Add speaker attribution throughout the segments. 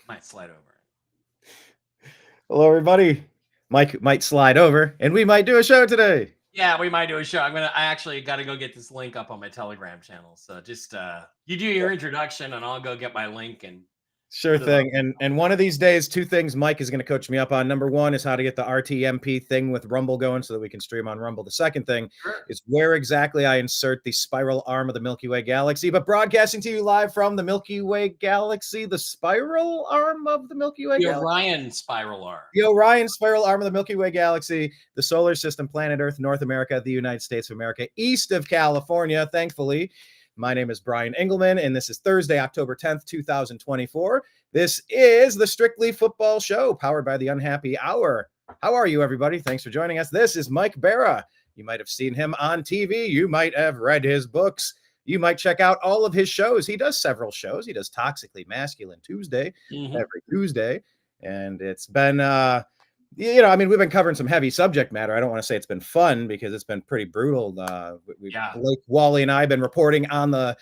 Speaker 1: Might slide over.
Speaker 2: Hello, everybody. Mike might slide over, and we might do a show today.
Speaker 1: Yeah, we might do a show. I actually got to go get this link up on my Telegram channel. So just you do your introduction, and I'll go get my link and
Speaker 2: Sure
Speaker 1: put it up.
Speaker 2: thing. And one of these days, two things Mike is going to coach me up on. Number one is how to get the RTMP thing with Rumble going so that we can stream on Rumble. The second thing
Speaker 1: Sure.
Speaker 2: is where exactly I insert the spiral arm of the Milky Way galaxy. But broadcasting to you live from the Milky Way galaxy, the spiral arm of the Milky Way
Speaker 1: The
Speaker 2: galaxy.
Speaker 1: Orion spiral arm.
Speaker 2: The Orion spiral arm of the Milky Way galaxy, the solar system, planet Earth, North America, the United States of America, east of California, thankfully. My name is Brian Engelman, and this is Thursday, October 10th, 2024. This is the Strictly Football Show, powered by the Unhappy Hour. How are you, everybody? Thanks for joining us. This is Mike Bara. You might have seen him on TV. You might have read his books. You might check out all of his shows. He does several shows. He does Toxically Masculine Tuesday, every Tuesday. And it's been, we've been covering some heavy subject matter. I don't want to say it's been fun because it's been pretty brutal. Blake, Wally, and I have been reporting on the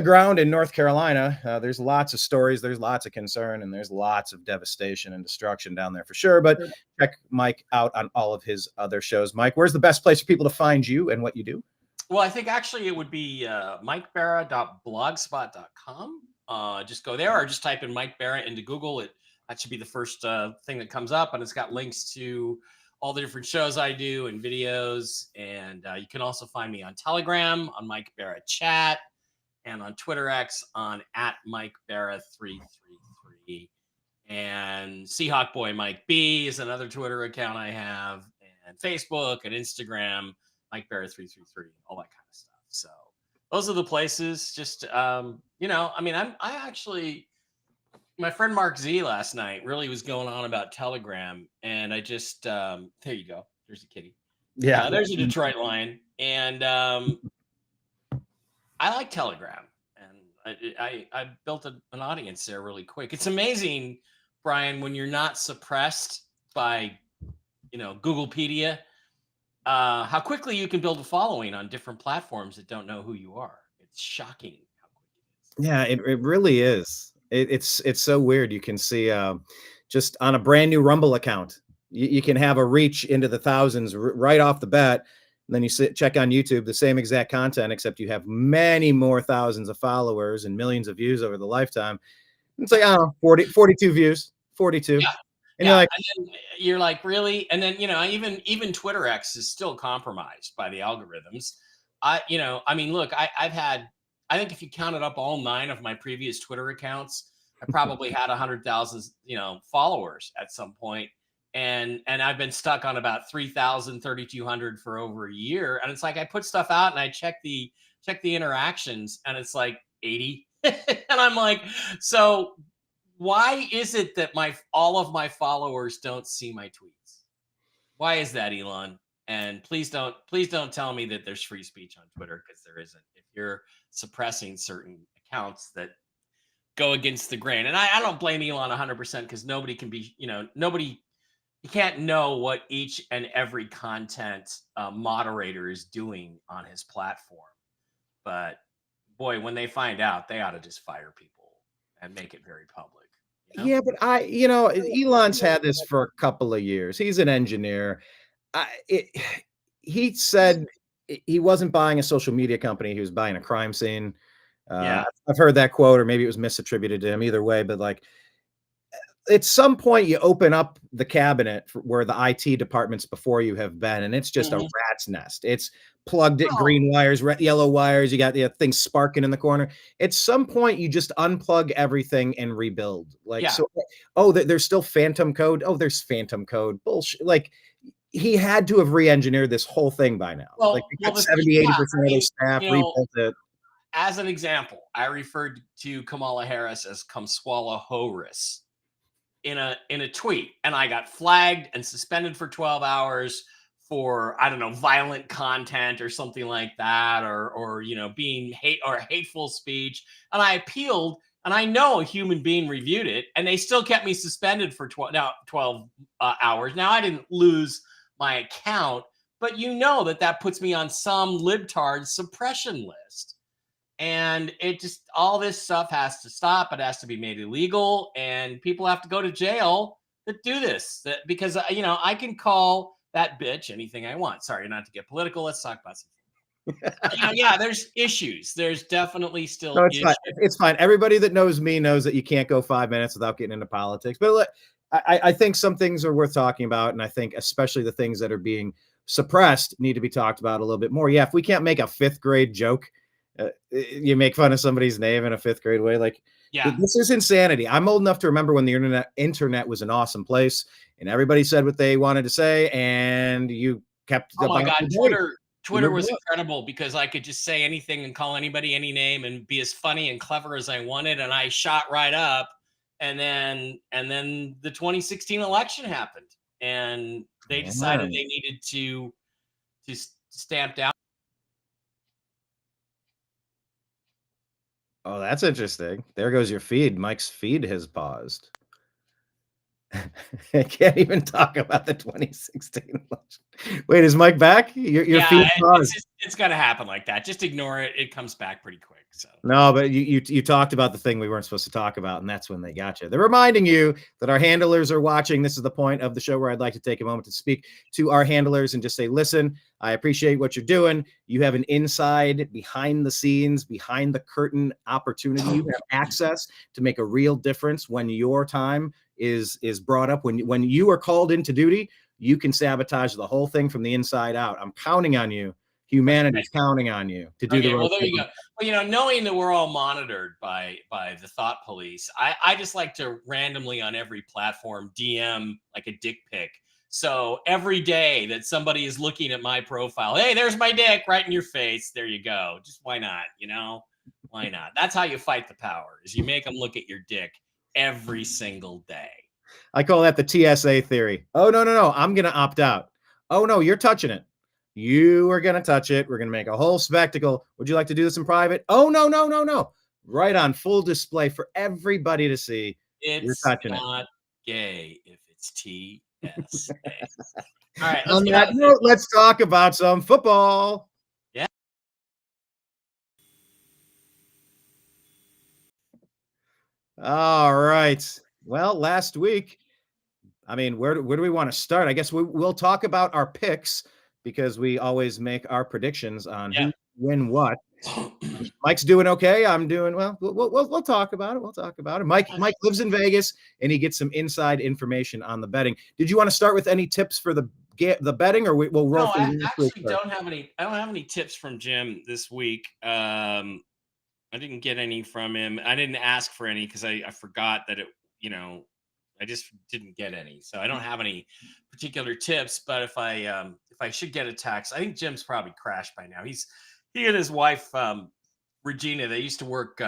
Speaker 2: ground in North Carolina. There's lots of stories, there's lots of concern, and there's lots of devastation and destruction down there for sure. But check Mike out on all of his other shows. Mike, where's the best place for people to find you and what you do?
Speaker 1: Well, I think actually it would be mikebara.blogspot.com. Just go there or just type in Mike Bara into Google. That should be the first thing that comes up, and it's got links to all the different shows I do and videos. And you can also find me on Telegram, on Mike Bara Chat, and on Twitter X on @MikeBara333. And seahawkboymikeb is another Twitter account I have, and Facebook and Instagram, Mike Bara333, all that kind of stuff. So those are the places. Just my friend Mark Z last night really was going on about Telegram, and I just there you go. There's a kitty.
Speaker 2: Yeah,
Speaker 1: there's a Detroit lion, and I like Telegram, and I built an audience there really quick. It's amazing, Brian, when you're not suppressed by Googlepedia, how quickly you can build a following on different platforms that don't know who you are. It's shocking how quick it is.
Speaker 2: Yeah, it really is. It's so weird. You can see just on a brand new Rumble account, you can have a reach into the thousands right off the bat. And then you check on YouTube, the same exact content, except you have many more thousands of followers and millions of views over the lifetime. It's like, I don't know, 42 views, 42.
Speaker 1: Yeah.
Speaker 2: And you're like,
Speaker 1: and then you're like, really? And then, even Twitter X is still compromised by the algorithms. Look, I think if you counted up all 9 of my previous Twitter accounts, I probably had 100,000, followers at some point. And I've been stuck on about 3,000, 3,200 for over a year. And it's like, I put stuff out and I check the interactions and it's like 80. And I'm like, so why is it that all of my followers don't see my tweets? Why is that, Elon? And please don't tell me that there's free speech on Twitter, because there isn't. If you're suppressing certain accounts that go against the grain, and I don't blame Elon 100%, because nobody can be, you can't know what each and every content moderator is doing on his platform. But boy, when they find out, they ought to just fire people and make it very public.
Speaker 2: Yeah, but Elon's had this for a couple of years. He's an engineer. He said he wasn't buying a social media company. He was buying a crime scene. I've heard that quote, or maybe it was misattributed to him. Either way, but like, at some point you open up the cabinet where the IT departments before you have been, and it's just a rat's nest. It's plugged at green wires, yellow wires. You got the things sparking in the corner. At some point, you just unplug everything and rebuild. There's still phantom code. Oh, there's phantom code. Bullshit. Like, he had to have re-engineered this whole thing by now. 70, 80% of their staff rebuilt it.
Speaker 1: As an example, I referred to Kamala Harris as Kamswala Horus in a tweet, and I got flagged and suspended for 12 hours for, I don't know, violent content or something like that, or being hateful speech. And I appealed, and I know a human being reviewed it, and they still kept me suspended for 12 hours. Now, I didn't lose my account, but that puts me on some libtard suppression list. And it just, all this stuff has to stop. It has to be made illegal, and people have to go to jail that do this. Because I can call that bitch anything I want. Sorry, not to get political. Let's talk about some. Yeah, there's issues. There's definitely still
Speaker 2: No, it's fine.
Speaker 1: issues.
Speaker 2: It's fine. Everybody that knows me knows that you can't go 5 minutes without getting into politics. But look, I think some things are worth talking about, and I think especially the things that are being suppressed need to be talked about a little bit more. Yeah, if we can't make a fifth grade joke, you make fun of somebody's name in a fifth grade way, like
Speaker 1: Yeah.
Speaker 2: this is insanity. I'm old enough to remember when the internet was an awesome place, and everybody said what they wanted to say, and you kept
Speaker 1: Oh my
Speaker 2: about
Speaker 1: God,
Speaker 2: the day.
Speaker 1: Twitter was incredible because I could just say anything and call anybody any name and be as funny and clever as I wanted, and I shot right up. And then the 2016 election happened, and they decided they needed to stamp down.
Speaker 2: Oh, that's interesting. There goes your feed. Mike's feed has paused. I can't even talk about the 2016 election. Wait, is Mike back? Your feed paused.
Speaker 1: It's got to happen like that. Just ignore it. It comes back pretty quick. So
Speaker 2: No, but you talked about the thing we weren't supposed to talk about, and that's when they got you. They're reminding you that our handlers are watching. This is the point of the show where I'd like to take a moment to speak to our handlers and just say, listen, I appreciate what you're doing. You have an inside, behind the scenes, behind the curtain opportunity. You have access to make a real difference when your time is brought up. When you are called into duty, you can sabotage the whole thing from the inside out. I'm counting on you. Humanity's counting on you to do the right
Speaker 1: well, there
Speaker 2: thing.
Speaker 1: you go. Well, knowing that we're all monitored by the thought police, I just like to randomly on every platform DM like a dick pic. So every day that somebody is looking at my profile, hey, there's my dick right in your face. There you go. Just why not? Why not? That's how you fight the power, is you make them look at your dick every single day.
Speaker 2: I call that the TSA theory. Oh, no. I'm going to opt out. Oh, no, you're touching it. You are going to touch it. We're going to make a whole spectacle. Would you like to do this in private? Oh, no. Right on full display for everybody to see. You're touching it.
Speaker 1: It's not gay if it's TSA. All right.
Speaker 2: On that note, let's talk about some football.
Speaker 1: Yeah.
Speaker 2: All right. Well, last week, I mean, where do we want to start? I guess we'll talk about our picks because we always make our predictions on who win what. Mike's doing okay. I'm doing well. We'll talk about it. We'll talk about it. Mike lives in Vegas, and he gets some inside information on the betting. Did you want to start with any tips for the betting, or we'll roll?
Speaker 1: No, I actually don't have any. I don't have any tips from Jim this week. I didn't get any from him. I didn't ask for any because I forgot that it. I just didn't get any, so I don't have any particular tips. But if I should get a text, I think Jim's probably crashed by now. He and his wife Regina, they used to work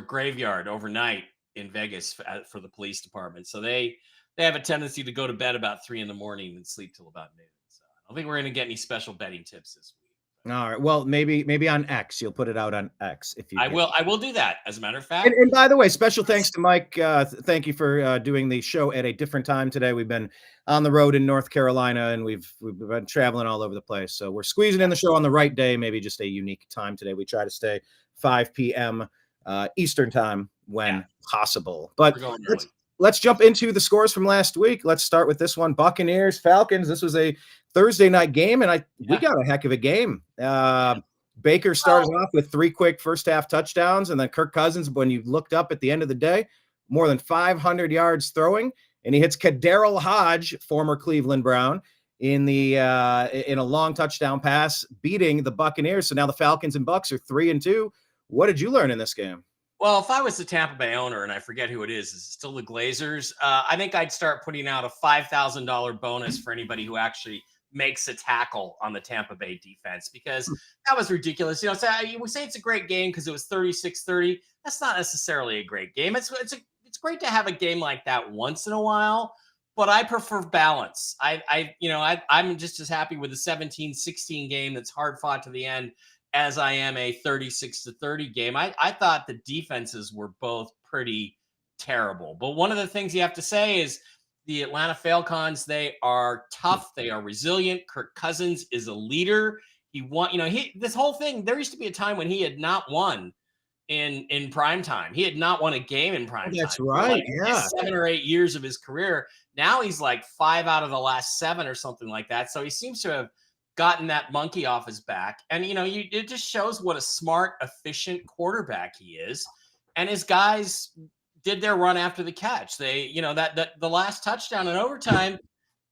Speaker 1: graveyard overnight in Vegas for the police department. So they have a tendency to go to bed about 3 a.m. and sleep till about noon. So I don't think we're going to get any special betting tips this week.
Speaker 2: All right. Well, maybe on X. You'll put it out on X if you.
Speaker 1: I will do that. As a matter of fact.
Speaker 2: And by the way, special thanks to Mike. Thank you for doing the show at a different time today. We've been on the road in North Carolina, and we've been traveling all over the place. So we're squeezing in the show on the right day, maybe just a unique time today. We try to stay 5 p.m. Eastern time when possible. But let's jump into the scores from last week. Let's start with this one: Buccaneers, Falcons. This was a Thursday night game, and we got a heck of a game. Baker started off with 3 quick first half touchdowns, and then Kirk Cousins, when you looked up at the end of the day, more than 500 yards throwing, and he hits Kadarrell Hodge, former Cleveland Brown, in a long touchdown pass, beating the Buccaneers. So now the Falcons and Bucs are 3-2. What did you learn in this game?
Speaker 1: Well, if I was the Tampa Bay owner, and I forget who it is it still the Glazers? I think I'd start putting out a $5,000 bonus for anybody who actually makes a tackle on the Tampa Bay defense, because that was ridiculous. So we say it's a great game because it was 36-30. That's not necessarily a great game. It's great to have a game like that once in a while, but I prefer balance. I'm just as happy with a 17-16 game that's hard fought to the end as I am a 36-30 game. I thought the defenses were both pretty terrible. But one of the things you have to say is the Atlanta Falcons, they are tough. They are resilient. Kirk Cousins is a leader. He won, this whole thing. There used to be a time when he had not won in prime time. He had not won a game in prime time
Speaker 2: That's
Speaker 1: for
Speaker 2: right.
Speaker 1: like
Speaker 2: Yeah.
Speaker 1: 7 or 8 years of his career. Now he's like 5 out of the last 7 or something like that. So he seems to have gotten that monkey off his back. And it just shows what a smart, efficient quarterback he is. And his guys did their run after the catch. They, that the last touchdown in overtime,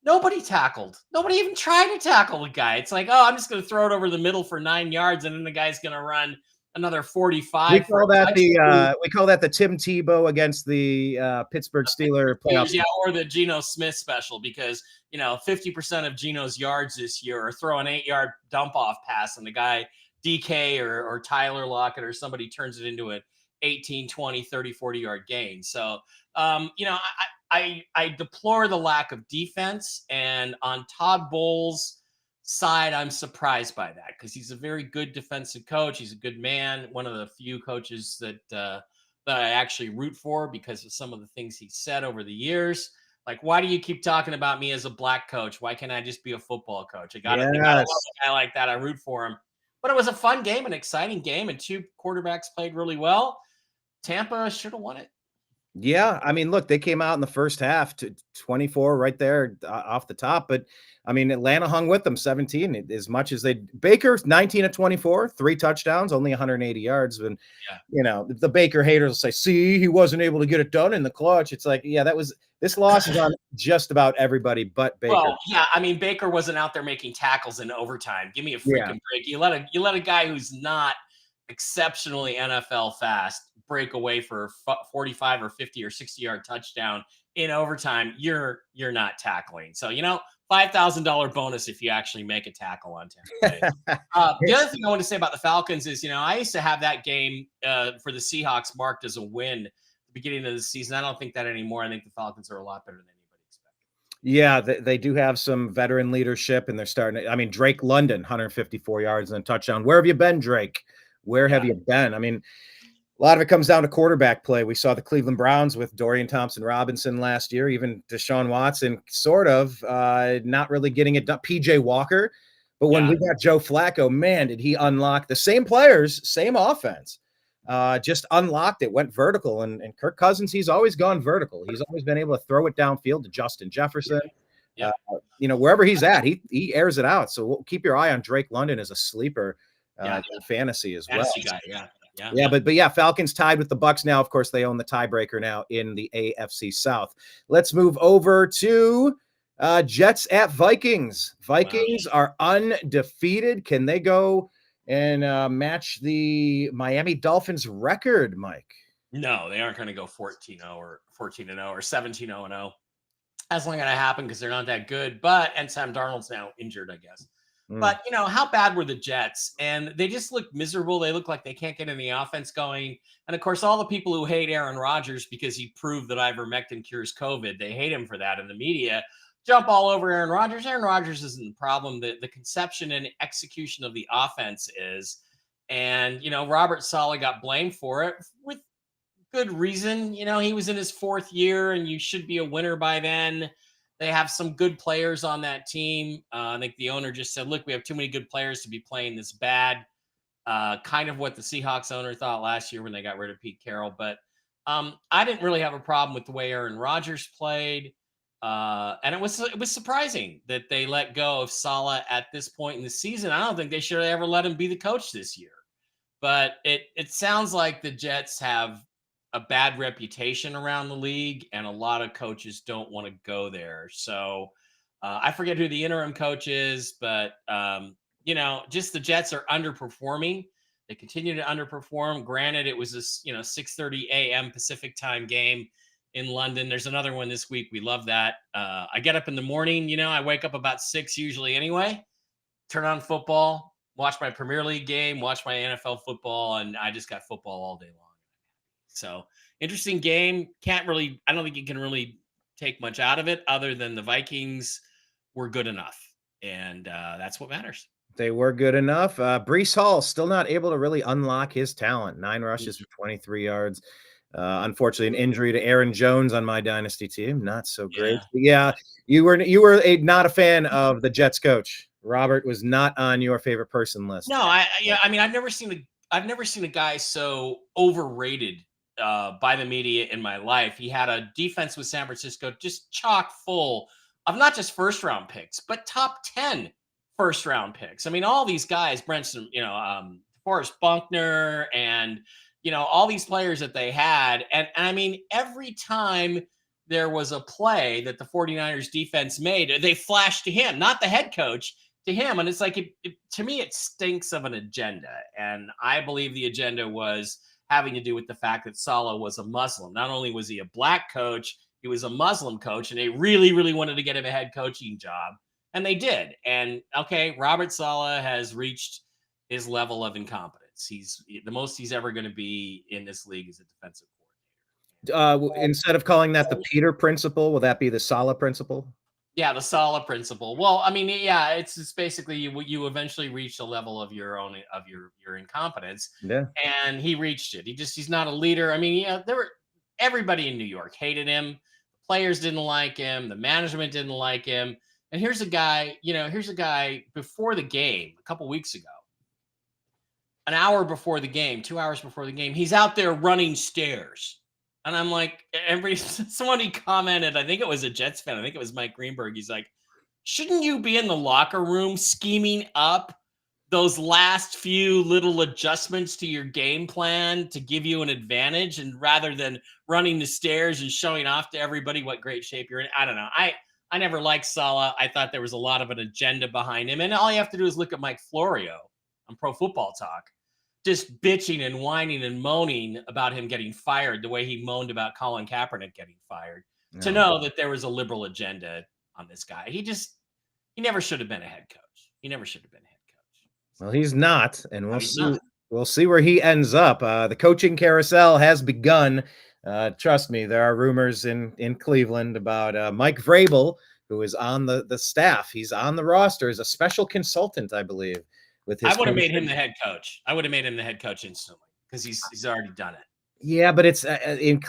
Speaker 1: nobody tackled. Nobody even tried to tackle the guy. It's like, oh, I'm just going to throw it over the middle for 9 yards, and then the guy's going to run another 45.
Speaker 2: We call that the Tim Tebow against the Pittsburgh Steelers playoff.
Speaker 1: Yeah, or the Geno Smith special, because 50% of Geno's yards this year are throw an 8-yard dump off pass, and the guy DK or Tyler Lockett or somebody turns it into an 18, 20, 30, 40-yard gain. So, I deplore the lack of defense, and on Todd Bowles' side, I'm surprised by that, because he's a very good defensive coach. He's a good man. One of the few coaches that I actually root for because of some of the things he said over the years. Like, why do you keep talking about me as a black coach? Why can't I just be a football coach? I gotta love a guy like that. I root for him. But it was a fun game, an exciting game, and 2 quarterbacks played really well. Tampa should have won it.
Speaker 2: Yeah, I mean, look, they came out in the first half to 24 right there off the top, but I mean, Atlanta hung with them 17 as much as Baker 19 of 24, 3 touchdowns, only 180 yards. And the Baker haters will say, see, he wasn't able to get it done in the clutch. It's like, yeah, this loss is on just about everybody but Baker.
Speaker 1: Well, yeah, I mean, Baker wasn't out there making tackles in overtime. Give me a freaking break. You let a guy who's not exceptionally NFL fast break away for 45 or 50 or 60-yard touchdown in overtime. You're not tackling. So, $5,000 bonus if you actually make a tackle on Tampa Bay. The other thing I want to say about the Falcons is, I used to have that game for the Seahawks marked as a win at the beginning of the season. I don't think that anymore. I think the Falcons are a lot better than anybody expected.
Speaker 2: Yeah, they do have some veteran leadership, and they're starting. I mean, Drake London, 154 yards and a touchdown. Where have you been, Drake? Where have you been? I mean, a lot of it comes down to quarterback play. We saw the Cleveland Browns with Dorian Thompson-Robinson last year, even Deshaun Watson sort of not really getting it done. PJ Walker. But when we got Joe Flacco, man, did he unlock the same players, same offense, just unlocked it, went vertical. And Kirk Cousins, he's always gone vertical. He's always been able to throw it downfield to Justin Jefferson.
Speaker 1: Yeah.
Speaker 2: Wherever he's at, he airs it out. So we'll keep your eye on Drake London as a sleeper in fantasy as well.
Speaker 1: Guy,
Speaker 2: But yeah, Falcons tied with the Bucs now. Of course, they own the tiebreaker now in the AFC South. Let's move over to Jets at Vikings. Vikings are undefeated. Can they go and match the Miami Dolphins record, Mike?
Speaker 1: No, they aren't going to go 14-0 or 14-0 or 17-0-0. That's not going to happen because they're not that good. And Sam Darnold's now injured, I guess. But, how bad were the Jets? And they just look miserable. They look like they can't get any offense going. And, of course, all the people who hate Aaron Rodgers because he proved that ivermectin cures COVID, they hate him for that in the media, jump all over Aaron Rodgers. Aaron Rodgers isn't the problem. The conception and execution of the offense is. And, Robert Saleh got blamed for it with good reason. He was in his 4th year, and you should be a winner by then. They have some good players on that team. I think the owner just said, look, we have too many good players to be playing this bad. Kind of what the Seahawks owner thought last year when they got rid of Pete Carroll. But I didn't really have a problem with the way Aaron Rodgers played. And it was surprising that they let go of Saleh at this point in the season. I don't think they should have ever let him be the coach this year. But it sounds like the Jets have a bad reputation around the league, and a lot of coaches don't want to go there. So I forget who the interim coach is, but just the Jets are underperforming. They continue to underperform. Granted, it was a 6:30 a.m. Pacific time game in London. There's another one this week. We love that. I get up in the morning. I wake up about 6 usually anyway. Turn on football, watch my Premier League game, watch my NFL football, and I just got football all day long. So interesting game. I don't think you can really take much out of it other than the Vikings were good enough. And that's what matters.
Speaker 2: They were good enough. Breece Hall still not able to really unlock his talent. 9 rushes for 23 yards. Unfortunately, an injury to Aaron Jones on my dynasty team. Not so great. You were not a fan of the Jets coach, Robert was not on your favorite person list.
Speaker 1: No, I mean, I've never seen a guy so overrated by the media in my life. He had a defense with San Francisco just chock full of not just first round picks, but top 10 first round picks. I mean, all these guys, Brenton, Forrest Buckner, and all these players that they had, and I mean, every time there was a play that the 49ers defense made, they flashed to him, not the head coach, to him. And it's like, to me, it stinks of an agenda. And I believe the agenda was having to do with the fact that Saleh was a Muslim. Not only was he a black coach, he was a Muslim coach, and they really, really wanted to get him a head coaching job. And they did. And okay, Robert Saleh has reached his level of incompetence. He's the most he's ever going to be in this league as a defensive coordinator.
Speaker 2: Instead of calling that the Peter principle, will that be the Saleh principle?
Speaker 1: Yeah, the Saleh principle. Well, I mean, yeah, it's basically you eventually reach the level of your own your incompetence.
Speaker 2: Yeah.
Speaker 1: And he reached it. He's not a leader. I mean, everybody in New York hated him. The players didn't like him. The management didn't like him. And here's a guy before the game, a couple weeks ago, an hour before the game, 2 hours before the game, he's out there running stairs. And I'm like, somebody commented, I think it was a Jets fan, I think it was Mike Greenberg. He's like, shouldn't you be in the locker room scheming up those last few little adjustments to your game plan to give you an advantage, and rather than running the stairs and showing off to everybody what great shape you're in? I don't know. I never liked Saleh. I thought there was a lot of an agenda behind him. And all you have to do is look at Mike Florio on Pro Football Talk, just bitching and whining and moaning about him getting fired the way he moaned about Colin Kaepernick getting fired, to know that there was a liberal agenda on this guy. He never should have been a head coach. He never should have been a head coach.
Speaker 2: Well, he's not, and we'll see where he ends up. The coaching carousel has begun. Trust me, there are rumors in Cleveland about Mike Vrabel, who is on the staff. He's on the roster as a special consultant, I believe.
Speaker 1: I would have made him the head coach. I would have made him the head coach instantly because he's already done it.
Speaker 2: Yeah, but it's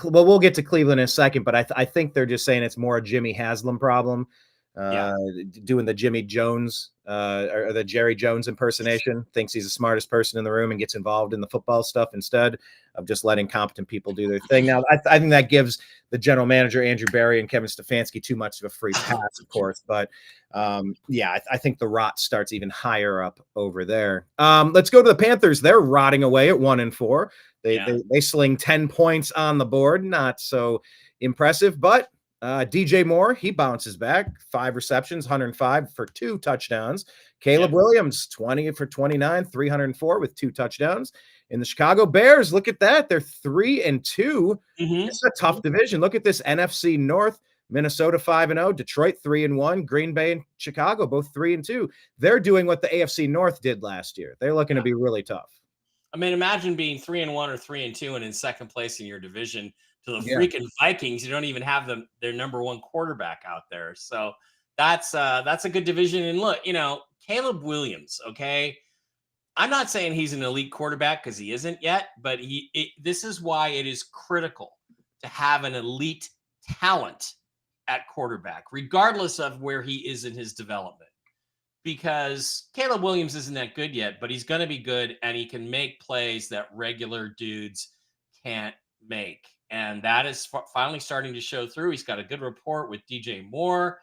Speaker 2: we'll get to Cleveland in a second, but I think they're just saying it's more a Jimmy Haslam problem. Doing the Jimmy Jones or the Jerry Jones impersonation, thinks he's the smartest person in the room and gets involved in the football stuff instead of just letting competent people do their thing. Now, I think that gives the general manager, Andrew Berry, and Kevin Stefanski too much of a free pass, of course. But I think the rot starts even higher up over there. Let's go to the Panthers. They're rotting away at 1-4. They sling 10 points on the board. Not so impressive, but DJ Moore, he bounces back, 5 receptions, 105 for 2 touchdowns. Caleb Williams, 20 for 29, 304 with 2 touchdowns. In the Chicago Bears, look at that. They're 3-2. It's a tough division. Look at this NFC North. Minnesota 5-0, Detroit 3-1, Green Bay and Chicago both 3-2. They're doing what the AFC North did last year. They're looking to be really tough.
Speaker 1: I mean, imagine being 3-1 or 3-2 and in second place in your division to the freaking Vikings. You don't even have their number 1 quarterback out there. So that's a good division. And look, Caleb Williams, okay? I'm not saying he's an elite quarterback because he isn't yet, but this is why it is critical to have an elite talent at quarterback, regardless of where he is in his development. Because Caleb Williams isn't that good yet, but he's going to be good, and he can make plays that regular dudes can't make. And that is finally starting to show through. He's got a good rapport with DJ Moore.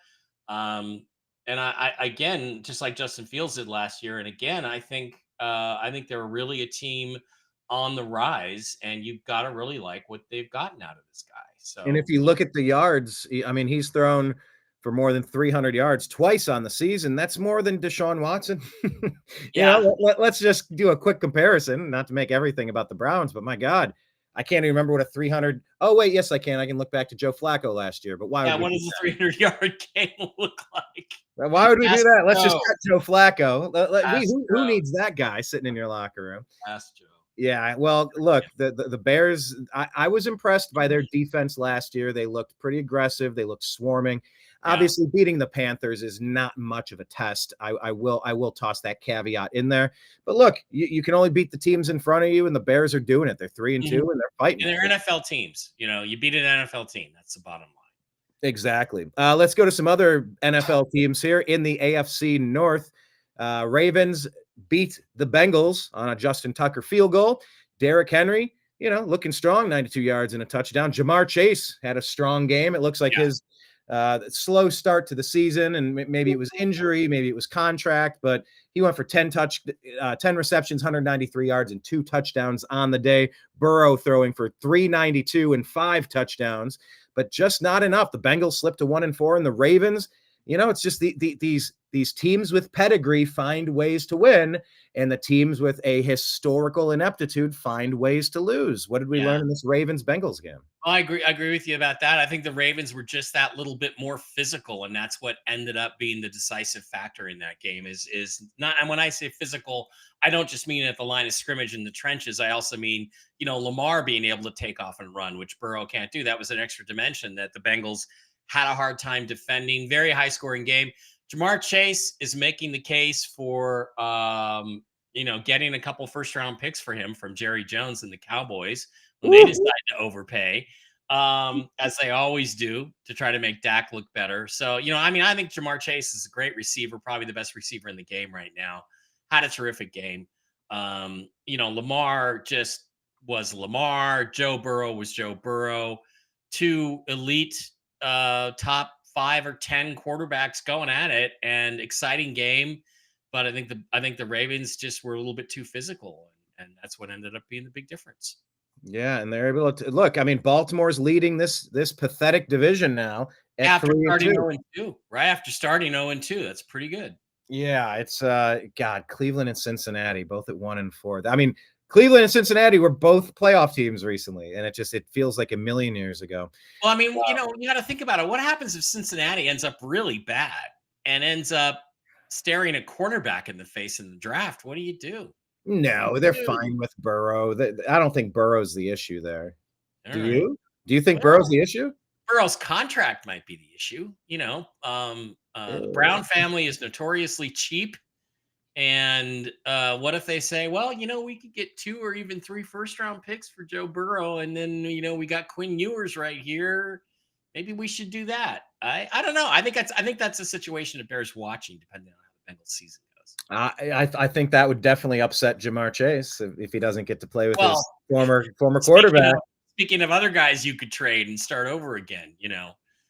Speaker 1: And I again, just like Justin Fields did last year. And again, I think they're really a team on the rise, and you've got to really like what they've gotten out of this guy. So,
Speaker 2: and if you look at the yards, I mean, he's thrown for more than 300 yards twice on the season. That's more than Deshaun Watson. Let's just do a quick comparison, not to make everything about the Browns, but my God, I can't even remember what a 300. Oh, wait, yes, I can. I can look back to Joe Flacco last year, but why?
Speaker 1: Yeah, what does a 300-yard game look like?
Speaker 2: Why would we do that? Let's just cut Joe Flacco. Who needs that guy sitting in your locker room?
Speaker 1: Ask Joe.
Speaker 2: Yeah, well, look, the Bears, I was impressed by their defense last year. They looked pretty aggressive. They looked swarming. Obviously, beating the Panthers is not much of a test. I will toss that caveat in there. But look, you can only beat the teams in front of you, and the Bears are doing it. They're 3-2, and they're fighting.
Speaker 1: And they're NFL teams. You beat an NFL team. That's the bottom line.
Speaker 2: Exactly. Let's go to some other NFL teams here in the AFC North. Ravens beat the Bengals on a Justin Tucker field goal. Derrick Henry, looking strong, 92 yards and a touchdown. Jamar Chase had a strong game. It looks like his slow start to the season, and maybe it was injury, maybe it was contract, but he went for 10 receptions, 193 yards, and 2 touchdowns on the day. Burrow throwing for 392 and 5 touchdowns, but just not enough. The Bengals slipped to 1-4, and the Ravens, it's just these teams with pedigree find ways to win, and the teams with a historical ineptitude find ways to lose. What did we learn in this Ravens-Bengals game?
Speaker 1: I agree with you about that. I think the Ravens were just that little bit more physical, and that's what ended up being the decisive factor in that game. Is not, and when I say physical, I don't just mean at the line of scrimmage in the trenches. I also mean, Lamar being able to take off and run, which Burrow can't do. That was an extra dimension that the Bengals had a hard time defending. Very high scoring game. Jamar Chase is making the case for, getting a couple first round picks for him from Jerry Jones and the Cowboys when they decide to overpay, as they always do, to try to make Dak look better. So, I think Jamar Chase is a great receiver, probably the best receiver in the game right now. Had a terrific game. Lamar just was Lamar. Joe Burrow was Joe Burrow. 2 elite top 5 or 10 quarterbacks going at it, and exciting game. But I think the Ravens just were a little bit too physical, and that's what ended up being the big difference.
Speaker 2: Yeah, and they're able to look. I mean, Baltimore's leading this pathetic division now
Speaker 1: after starting 0-2. Right after starting 0-2, that's pretty good.
Speaker 2: Yeah, it's Cleveland and Cincinnati both at 1-4. I mean, Cleveland and Cincinnati were both playoff teams recently, and it feels like a million years ago.
Speaker 1: Well, I mean, you got to think about it. What happens if Cincinnati ends up really bad and ends up staring a cornerback in the face in the draft? What do you do?
Speaker 2: No, they're fine with Burrow. I don't think Burrow's the issue there. Do you? Do you think Burrow's the issue?
Speaker 1: Burrow's contract might be the issue. The Brown family is notoriously cheap. And what if they say, well, we could get 2 or even 3 first-round picks for Joe Burrow, and then we got Quinn Ewers right here. Maybe we should do that. I don't know. I think that's a situation that bears watching, depending on how the Bengals season goes.
Speaker 2: I think that would definitely upset Jamar Chase if he doesn't get to play with his former quarterback.
Speaker 1: Speaking of other guys you could trade and start over again,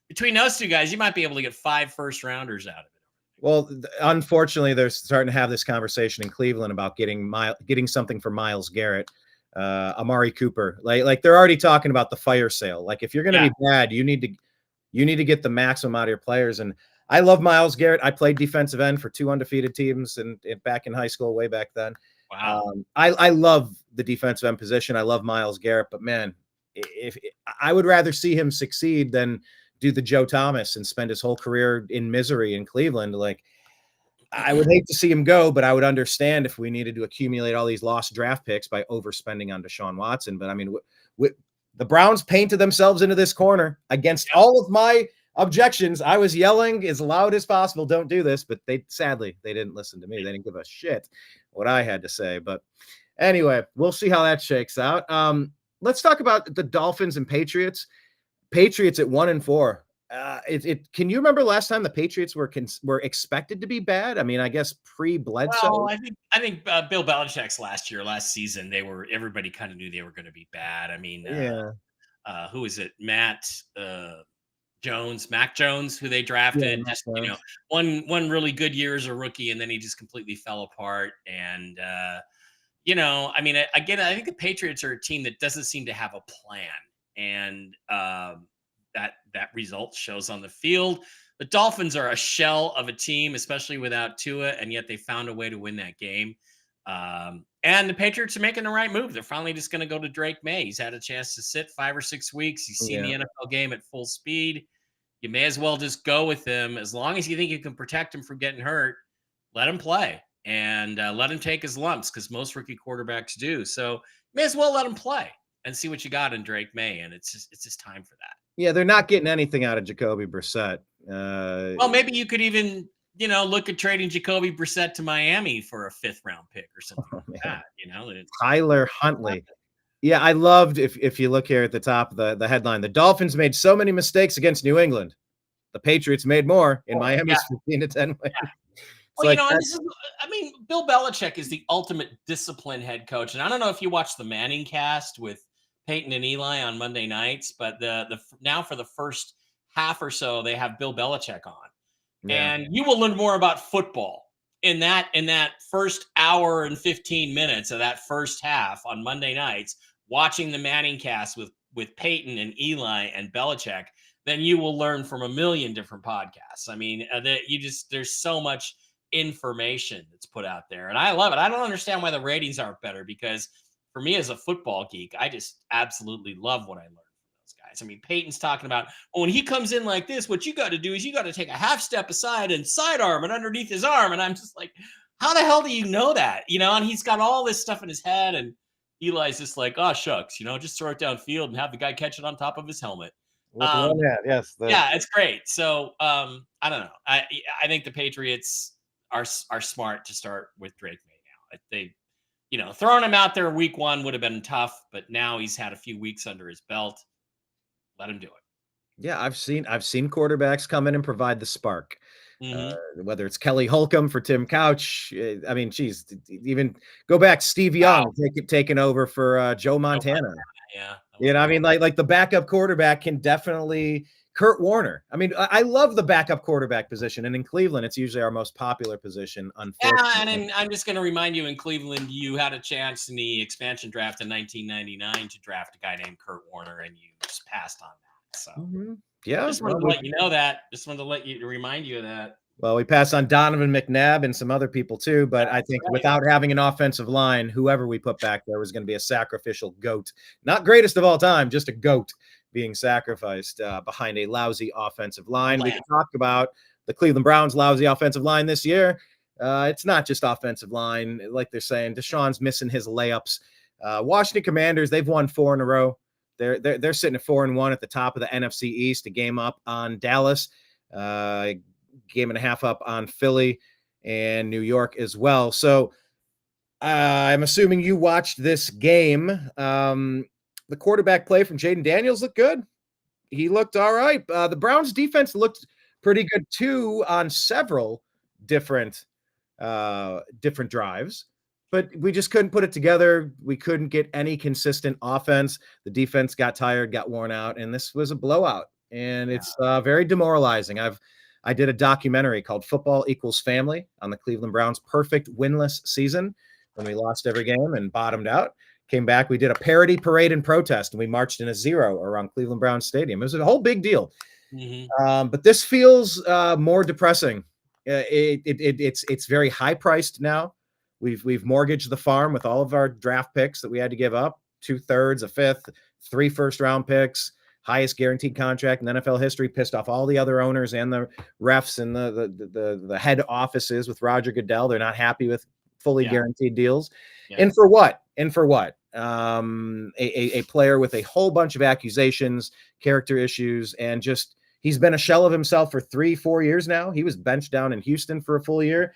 Speaker 1: between those 2 guys, you might be able to get 5 first-rounders out of it.
Speaker 2: Well, unfortunately, they're starting to have this conversation in Cleveland about getting something for Myles Garrett, Amari Cooper. Like they're already talking about the fire sale. Like if you're going to be bad, you need to get the maximum out of your players. And I love Myles Garrett. I played defensive end for 2 undefeated teams and back in high school, way back then.
Speaker 1: Wow.
Speaker 2: I love the defensive end position. I love Myles Garrett, but man, if I would rather see him succeed than do the Joe Thomas and spend his whole career in misery in Cleveland. Like, I would hate to see him go, but I would understand if we needed to accumulate all these lost draft picks by overspending on Deshaun Watson. But I mean, the Browns painted themselves into this corner against all of my objections. I was yelling as loud as possible, don't do this, but sadly they didn't listen to me. They didn't give a shit what I had to say. But anyway, we'll see how that shakes out. Let's talk about the Dolphins and Patriots. Patriots at 1-4. Can you remember last time the Patriots were expected to be bad? I mean, I guess pre-Bledsoe.
Speaker 1: Well, I think Bill Belichick's last season, everybody kind of knew they were going to be bad. I mean, who is it? Mac Jones, who they drafted. One really good year as a rookie, and then he just completely fell apart. And I mean, again, I think the Patriots are a team that doesn't seem to have a plan. And that result shows on the field. The Dolphins are a shell of a team, especially without Tua, and yet they found a way to win that game. And the Patriots are making the right move. They're finally just going to go to Drake May. He's had a chance to sit 5 or 6 weeks. He's seen the NFL game at full speed. You may as well just go with him. As long as you think you can protect him from getting hurt, let him play and let him take his lumps, because most rookie quarterbacks do. So you may as well let him play and see what you got in Drake May. And it's just time for that.
Speaker 2: Yeah, they're not getting anything out of Jacoby Brissett.
Speaker 1: Well, maybe you could even, look at trading Jacoby Brissett to Miami for a 5th round pick or something like that.
Speaker 2: Tyler Huntley. Yeah, I loved, if you look here at the top of the headline, the Dolphins made so many mistakes against New England. The Patriots made more in Miami's 15-10 win. It's
Speaker 1: Well,
Speaker 2: like that.
Speaker 1: and I mean, Bill Belichick is the ultimate disciplined head coach. And I don't know if you watch the Manning cast with Peyton and Eli on Monday nights, but now for the first half or so, they have Bill Belichick on.
Speaker 2: Yeah.
Speaker 1: And you will learn more about football in that first hour and 15 minutes of that first half on Monday nights, watching the Manning cast with Peyton and Eli and Belichick, than you will learn from a million different podcasts. I mean, there's so much information that's put out there, and I love it. I don't understand why the ratings aren't better, because for me as a football geek, I just absolutely love what I learned from those guys. I mean, Peyton's talking about, oh, when he comes in like this, what you got to do is you got to take a half step aside and sidearm and underneath his arm. And I'm just like, how the hell do you know that? And he's got all this stuff in his head, and Eli's just like, oh shucks, just throw it downfield and have the guy catch it on top of his helmet.
Speaker 2: With one hand, yes.
Speaker 1: Yeah, it's great. So I don't know. I think the Patriots are smart to start with Drake May now. They, throwing him out there week 1 would have been tough, but now he's had a few weeks under his belt. Let him do it.
Speaker 2: Yeah, I've seen quarterbacks come in and provide the spark. Whether it's Kelly Holcomb for Tim Couch, I mean, geez, even go back Steve Young taking over for Joe Montana.
Speaker 1: Yeah,
Speaker 2: I mean, like the backup quarterback can definitely. Kurt Warner. I mean, I love the backup quarterback position, and in Cleveland, it's usually our most popular position. Unfortunately,
Speaker 1: yeah, and I'm just going to remind you, in Cleveland, you had a chance in the expansion draft in 1999 to draft a guy named Kurt Warner, and you just passed on that. So,
Speaker 2: yeah,
Speaker 1: just wanted to let you know that. Just wanted to remind you of that.
Speaker 2: Well, we passed on Donovan McNabb and some other people too, but I think without having an offensive line, whoever we put back there was going to be a sacrificial goat. Not greatest of all time, just a goat being sacrificed behind a lousy offensive line. We can talk about the Cleveland Browns' lousy offensive line this year. It's not just offensive line. Like they're saying, Deshaun's missing his layups. Washington Commanders, they've won 4 in a row. They're sitting at 4-1 at the top of the NFC East, a game up on Dallas. Game and a half up on Philly and New York as well. So I'm assuming you watched this game. The quarterback play from Jaden Daniels looked good. He looked all right. The Browns defense looked pretty good too on several different drives, but we just couldn't put it together. We couldn't get any consistent offense. The defense got tired, got worn out, and this was a blowout. And it's very demoralizing. I did a documentary called Football Equals Family on the Cleveland Browns' perfect winless season when we lost every game and bottomed out. Came back, we did a parody parade and protest, and we marched in a zero around Cleveland Browns Stadium. It was a whole big deal. But this feels more depressing. It's very high priced now. We've mortgaged the farm with all of our draft picks that we had to give up, 2/3, a fifth, 3 first-round picks. Highest guaranteed contract in NFL history, pissed off all the other owners and the refs and the head offices with Roger Goodell. They're not happy with fully guaranteed deals. Yeah. And for what? A player with a whole bunch of accusations, character issues, and just he's been a shell of himself for 3-4 years now. He was benched down in Houston for a full year.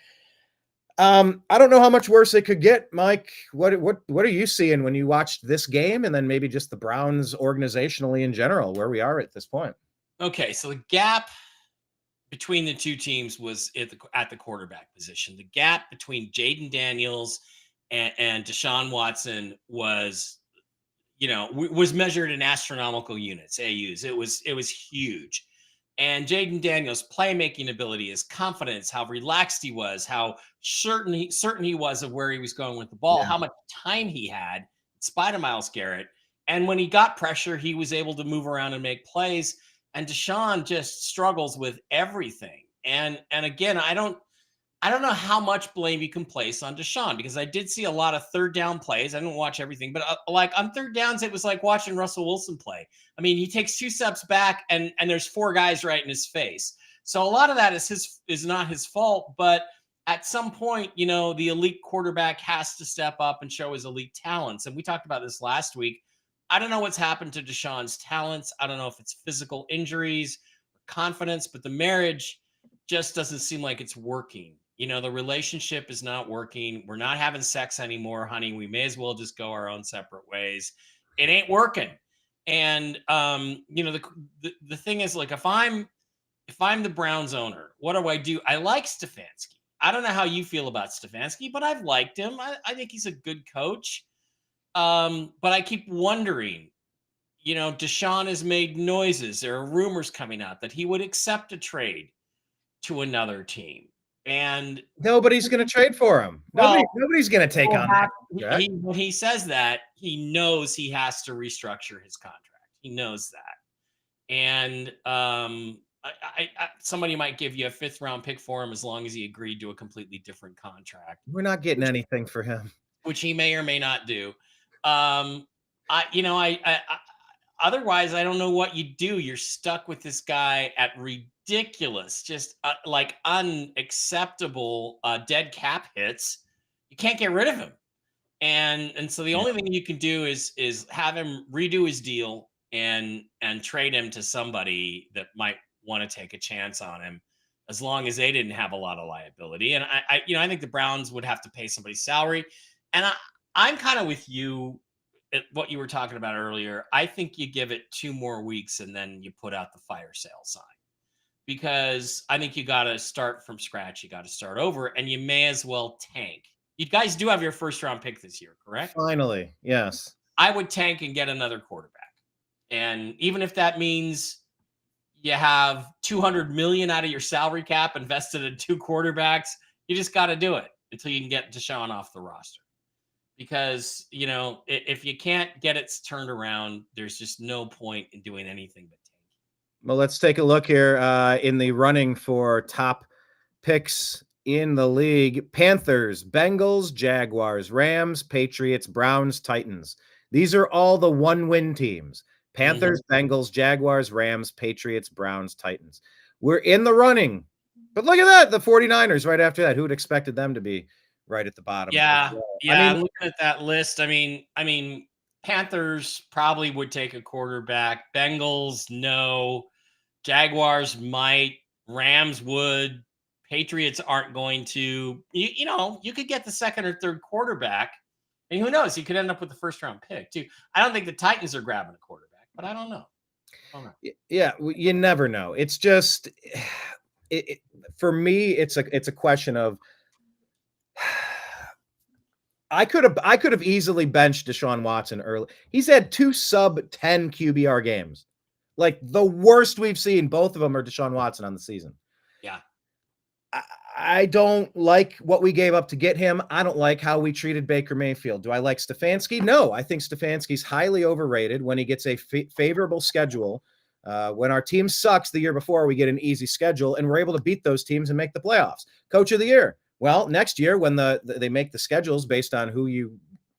Speaker 2: I don't know how much worse it could get, Mike. What are you seeing when you watched this game, and then maybe just the Browns organizationally in general, where we are at this point?
Speaker 1: Okay, so the gap between the two teams was at the quarterback position. The gap between Jaden Daniels and Deshaun Watson was measured in astronomical units, AUs. It was huge. And Jaden Daniels' playmaking ability, his confidence, how relaxed he was, how certain he was of where he was going with the ball, how much time he had, in spite of Myles Garrett. And when he got pressure, he was able to move around and make plays. And Deshaun just struggles with everything. And again, I don't know how much blame you can place on Deshaun, because I did see a lot of third down plays. I didn't watch everything, but like on third downs, it was like watching Russell Wilson play. I mean, he takes 2 steps back and there's 4 guys right in his face. So a lot of that is not his fault, but at some point, the elite quarterback has to step up and show his elite talents. And we talked about this last week. I don't know what's happened to Deshaun's talents. I don't know if it's physical injuries or confidence, but the marriage just doesn't seem like it's working. The relationship is not working. We're not having sex anymore, honey. We may as well just go our own separate ways. It ain't working. And the thing is, like, if I'm the Browns owner, what do? I like Stefanski. I don't know how you feel about Stefanski, but I've liked him. I think he's a good coach. But I keep wondering, Deshaun has made noises. There are rumors coming out that he would accept a trade to another team. And
Speaker 2: nobody's going to trade for him. Nobody's going to take on that.
Speaker 1: When he says that, he knows he has to restructure his contract. He knows that. And somebody might give you a 5th round pick for him as long as he agreed to a completely different contract.
Speaker 2: We're not getting anything for him,
Speaker 1: which he may or may not do. Otherwise, I don't know what you do. You're stuck with this guy at ridiculous, just like unacceptable dead cap hits. You can't get rid of him, and so the only thing you can do is have him redo his deal and trade him to somebody that might want to take a chance on him, as long as they didn't have a lot of liability. And I think the Browns would have to pay somebody's salary, and I'm kind of with you. What you were talking about earlier, I think you give it 2 more weeks and then you put out the fire sale sign, because I think you got to start from scratch. You got to start over, and you may as well tank. You guys do have your 1st round pick this year, correct?
Speaker 2: Finally, yes.
Speaker 1: I would tank and get another quarterback. And even if that means you have $200 million out of your salary cap invested in 2 quarterbacks, you just got to do it until you can get Deshaun off the roster. Because, if you can't get it turned around, there's just no point in doing anything but tank.
Speaker 2: Well, let's take a look here in the running for top picks in the league. Panthers, Bengals, Jaguars, Rams, Patriots, Browns, Titans. These are all the 1-win teams. Panthers, Bengals, Jaguars, Rams, Patriots, Browns, Titans. We're in the running. But look at that, the 49ers right after that. Who would expected them to be right at the bottom?
Speaker 1: Yeah. I'm looking at that list. I mean, Panthers probably would take a quarterback. Bengals, no. Jaguars might. Rams would. Patriots aren't going to. You could get the 2nd or 3rd quarterback, and who knows? You could end up with the 1st round pick too. I don't think the Titans are grabbing a quarterback, but I don't know.
Speaker 2: Yeah, you never know. It's just, for me, it's a question of. I could have easily benched Deshaun Watson early. He's had 2 sub-10 QBR games. Like, the worst we've seen. Both of them are Deshaun Watson on the season.
Speaker 1: Yeah.
Speaker 2: I don't like what we gave up to get him. I don't like how we treated Baker Mayfield. Do I like Stefanski? No, I think Stefanski's highly overrated when he gets a favorable schedule. When our team sucks the year before, we get an easy schedule, and we're able to beat those teams and make the playoffs. Coach of the year. Well, next year when they make the schedules based on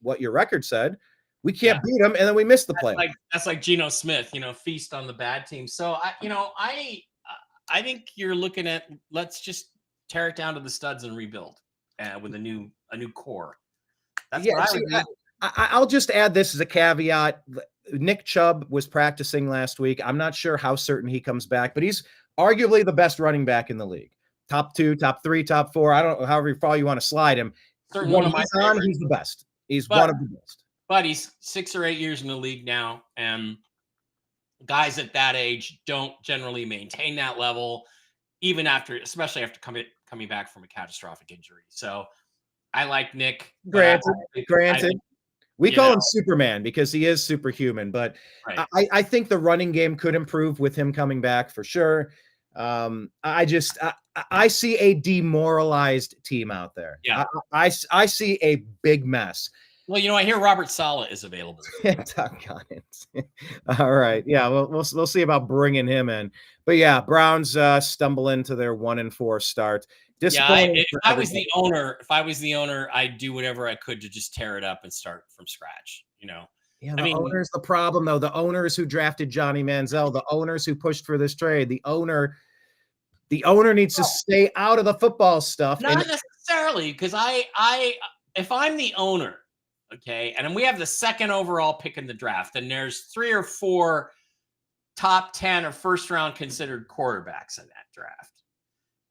Speaker 2: what your record said, we can't beat them, and then we miss the play.
Speaker 1: That's like Geno Smith, feast on the bad team. So I think you're looking at, let's just tear it down to the studs and rebuild with a new core. That's what I would do.
Speaker 2: I'll just add this as a caveat. Nick Chubb was practicing last week. I'm not sure how certain he comes back, but he's arguably the best running back in the league. Top 2, top 3, top 4. I don't know, however far you want to slide him.
Speaker 1: Certainly
Speaker 2: he's the best. He's one of the best.
Speaker 1: But he's 6 or 8 years in the league now, and guys at that age don't generally maintain that level, especially after coming back from a catastrophic injury. So I like Nick.
Speaker 2: Granted. We call him Superman because he is superhuman, but right. I think the running game could improve with him coming back for sure. I see a demoralized team out there.
Speaker 1: Yeah.
Speaker 2: I see a big mess.
Speaker 1: Well, I hear Robert Saleh is available.
Speaker 2: All right. Yeah. We'll see about bringing him in, but yeah, Browns stumble into their 1-4 start.
Speaker 1: If I was the owner, I'd do whatever I could to just tear it up and start from scratch.
Speaker 2: Yeah, the owner's the problem, though. The owners who drafted Johnny Manziel, the owners who pushed for this trade, the owner needs to stay out of the football stuff.
Speaker 1: Not necessarily, because if I'm the owner, okay, and we have the 2nd overall pick in the draft, and there's 3 or 4 top 10 or 1st round considered quarterbacks in that draft,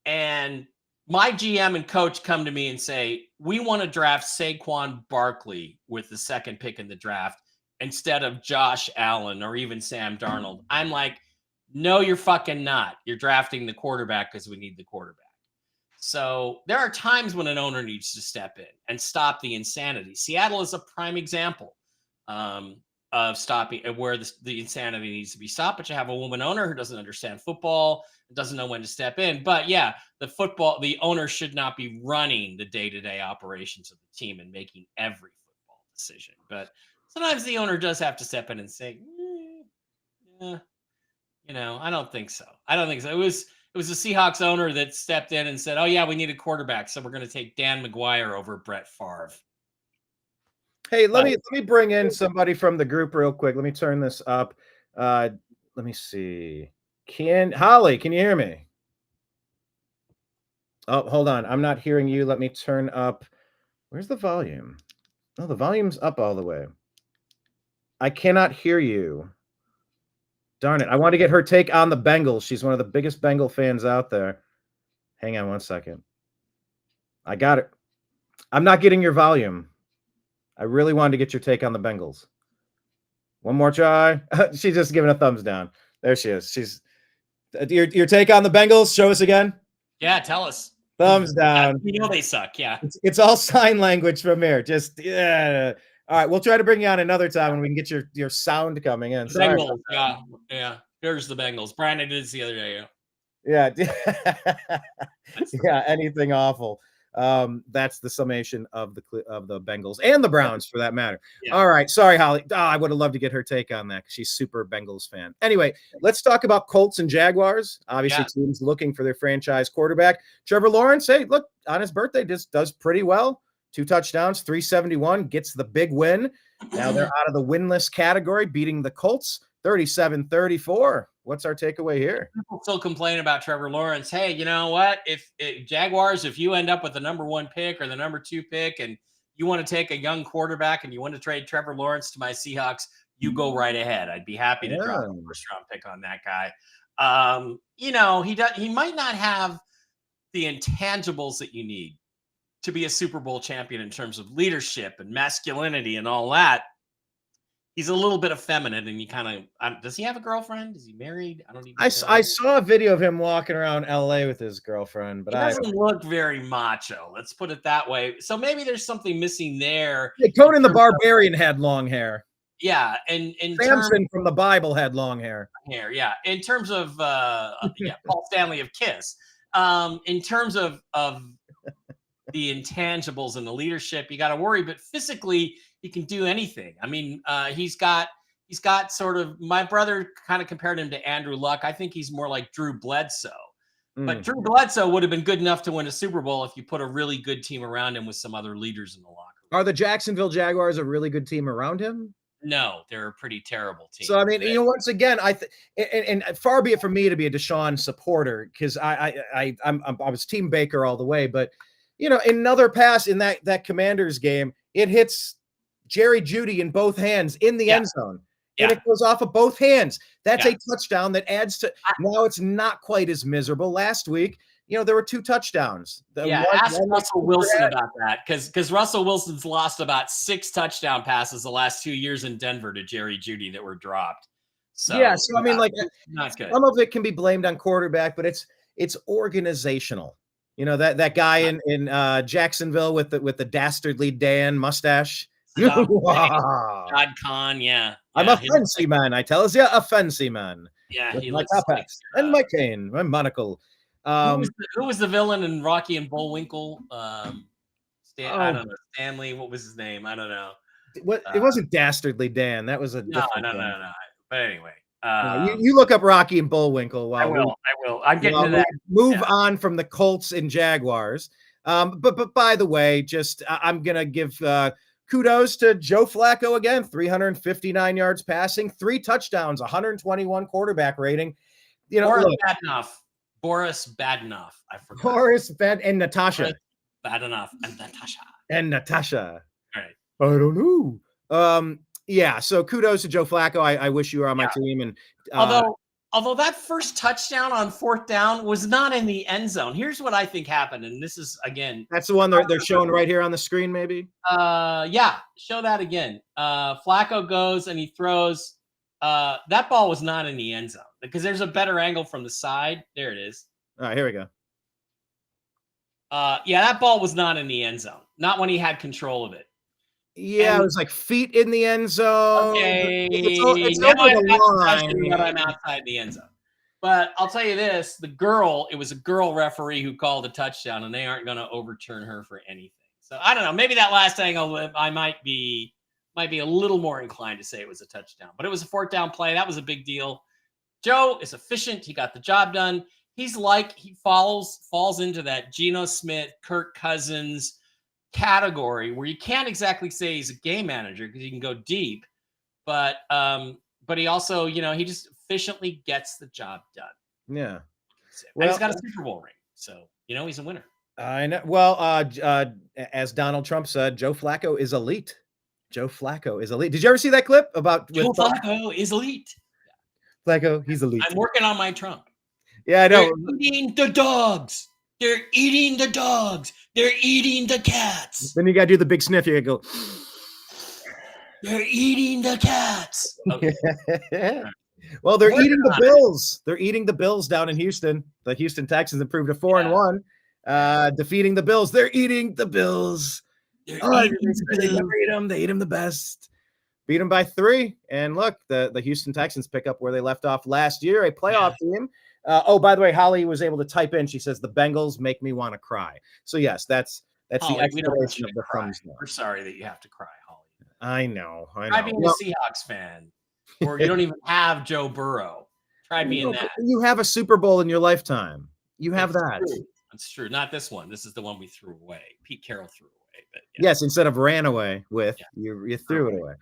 Speaker 1: and my GM and coach come to me and say, we want to draft Saquon Barkley with the 2nd pick in the draft instead of Josh Allen or even Sam Darnold. I'm like, no, you're fucking not. You're drafting the quarterback because we need the quarterback. So there are times when an owner needs to step in and stop the insanity. Seattle is a prime example um, of stopping where the insanity needs to be stopped. But you have a woman owner who doesn't understand football, doesn't know when to step in. But yeah, the owner should not be running the day-to-day operations of the team and making every football decision. But sometimes the owner does have to step in and say, yeah, I don't think so. I don't think so. It was the Seahawks owner that stepped in and said, "Oh yeah, we need a quarterback, so we're going to take Dan McGuire over Brett Favre."
Speaker 2: Hey, let
Speaker 1: But
Speaker 2: me bring in somebody from the group real quick. Let me turn this up. Let me see. Holly, can you hear me? Oh, hold on. I'm not hearing you. Let me turn up. Where's the volume? Oh, the volume's up all the way. I cannot hear you. Darn it. I want to get her take on the Bengals. She's one of the biggest Bengal fans out there. Hang on one second. I got it. I'm not getting your volume. I really wanted to get your take on the Bengals. One more try. She's just giving a thumbs down. There she is. She's your take on the Bengals. Show us again.
Speaker 1: yeah, tell us.
Speaker 2: Thumbs down.
Speaker 1: They suck. Yeah,
Speaker 2: It's all sign language from here. Just yeah. All right, we'll try to bring you on another time when we can get your sound coming in. Sorry.
Speaker 1: Bengals. Yeah. Here's the Bengals. Brian did this the other day.
Speaker 2: Yeah. Yeah, anything awful. That's the summation of the Bengals and the Browns for that matter. Yeah. All right, sorry, Holly. I would have loved to get her take on that because she's super Bengals fan. Anyway, let's talk about Colts and Jaguars. Obviously, teams looking for their franchise quarterback. Trevor Lawrence, hey, look, on his birthday, just does pretty well. 2 touchdowns, 371, gets the big win. Now they're out of the winless category, beating the Colts 37-34. What's our takeaway here?
Speaker 1: People still complain about Trevor Lawrence. Hey, you know what? If Jaguars, if you end up with the number 1 pick or the number 2 pick and you want to take a young quarterback and you want to trade Trevor Lawrence to my Seahawks, you go right ahead. I'd be happy to drop a first-round pick on that guy. He might not have the intangibles that you need to be a Super Bowl champion in terms of leadership and masculinity and all that. He's a little bit effeminate, and you kind of does he have a girlfriend? Is he married? I don't even.
Speaker 2: I saw a video of him walking around LA with his girlfriend, but
Speaker 1: he doesn't look very macho. Let's put it that way. So maybe there's something missing there.
Speaker 2: Yeah, Conan the Barbarian had long hair.
Speaker 1: Yeah, and
Speaker 2: Samson from the Bible had long hair.
Speaker 1: Yeah, in terms of Paul Stanley of Kiss. In terms of the intangibles and the leadership, you got to worry. But physically, he can do anything. I mean, he's got sort of, my brother kind of compared him to Andrew Luck. I think he's more like Drew Bledsoe. But Drew Bledsoe would have been good enough to win a Super Bowl if you put a really good team around him with some other leaders in the locker room.
Speaker 2: Are the Jacksonville Jaguars a really good team around him?
Speaker 1: No, they're a pretty terrible team.
Speaker 2: So I mean, once again, and far be it from me to be a Deshaun supporter because I was Team Baker all the way, but another pass in that Commanders game, it hits Jerry Jeudy in both hands in the end zone. And it goes off of both hands. That's a touchdown that adds to now it's not quite as miserable. Last week, there were 2 touchdowns.
Speaker 1: Ask Russell Wilson about that because Russell Wilson's lost about 6 touchdown passes the last 2 years in Denver to Jerry Jeudy that were dropped. So
Speaker 2: I mean, like
Speaker 1: not good.
Speaker 2: Some of it can be blamed on quarterback, but it's organizational. That guy in Jacksonville with the dastardly Dan mustache.
Speaker 1: Todd Khan, yeah.
Speaker 2: I'm a fancy man. I tells you, a fancy man.
Speaker 1: Yeah,
Speaker 2: he looks like and my cane, my monocle.
Speaker 1: Who was the villain in Rocky and Bullwinkle? I don't know. Stanley. What was his name? I don't know.
Speaker 2: It wasn't Dastardly Dan. That was a
Speaker 1: no. But anyway,
Speaker 2: you look up Rocky and Bullwinkle. While
Speaker 1: I will. I'm getting to that.
Speaker 2: Move on from the Colts and Jaguars. But by the way, just I'm gonna give kudos to Joe Flacco again. 359 yards passing, 3 touchdowns, 121 quarterback rating.
Speaker 1: Boris Badenoff. I forgot.
Speaker 2: Boris and Natasha.
Speaker 1: Badenoff
Speaker 2: and Natasha.
Speaker 1: All right.
Speaker 2: I don't know. So kudos to Joe Flacco. I wish you were on my team. And
Speaker 1: although that first touchdown on 4th down was not in the end zone. Here's what I think happened, and this is again.
Speaker 2: That's the one they're showing right here on the screen, maybe.
Speaker 1: Show that again. Flacco goes and he throws. That ball was not in the end zone because there's a better angle from the side. There it is.
Speaker 2: All right, here we go.
Speaker 1: Yeah, that ball was not in the end zone. Not when he had control of it.
Speaker 2: Yeah, it was like feet in the end zone.
Speaker 1: Okay,
Speaker 2: It's
Speaker 1: now
Speaker 2: over
Speaker 1: I've
Speaker 2: the
Speaker 1: got the impression that I'm
Speaker 2: line.
Speaker 1: outside the end zone. But I'll tell you this: it was a girl referee who called a touchdown, and they aren't going to overturn her for anything. So I don't know. Maybe that last angle, I might be a little more inclined to say it was a touchdown. But it was a 4th down play. That was a big deal. Joe is efficient. He got the job done. He falls into that Geno Smith, Kirk Cousins category where you can't exactly say he's a game manager because he can go deep, but he also, he just efficiently gets the job done.
Speaker 2: Yeah.
Speaker 1: And he's got a Super Bowl ring, so he's a winner.
Speaker 2: I know. Well, as Donald Trump said, Joe Flacco is elite. Joe Flacco is elite. Did you ever see that clip about
Speaker 1: Joe Flacco is elite?
Speaker 2: Flacco, he's elite.
Speaker 1: I'm working on my Trump.
Speaker 2: Yeah, I know.
Speaker 1: They're eating the dogs. They're eating the dogs. They're eating the cats.
Speaker 2: Then you got to do the big sniff. You got to go.
Speaker 1: They're eating the cats. Okay.
Speaker 2: Well, they're eating the Bills. They're eating the Bills down in Houston. The Houston Texans improved to 4-1, defeating the Bills. They're eating the Bills. They eat them the best. Beat them by 3. And look, the Houston Texans pick up where they left off last year, a playoff team. By the way, Holly was able to type in. She says the Bengals make me want to cry. So yes, that's
Speaker 1: Holly,
Speaker 2: the explanation of the thumbs down.
Speaker 1: We're sorry that you have to cry, Holly.
Speaker 2: I know.
Speaker 1: Try being a Seahawks fan, or you don't even have Joe Burrow. Try being that.
Speaker 2: You have a Super Bowl in your lifetime. You have that.
Speaker 1: That's true. Not this one. This is the one we threw away. Pete Carroll threw away. But
Speaker 2: yes, instead of ran away with, you threw it away.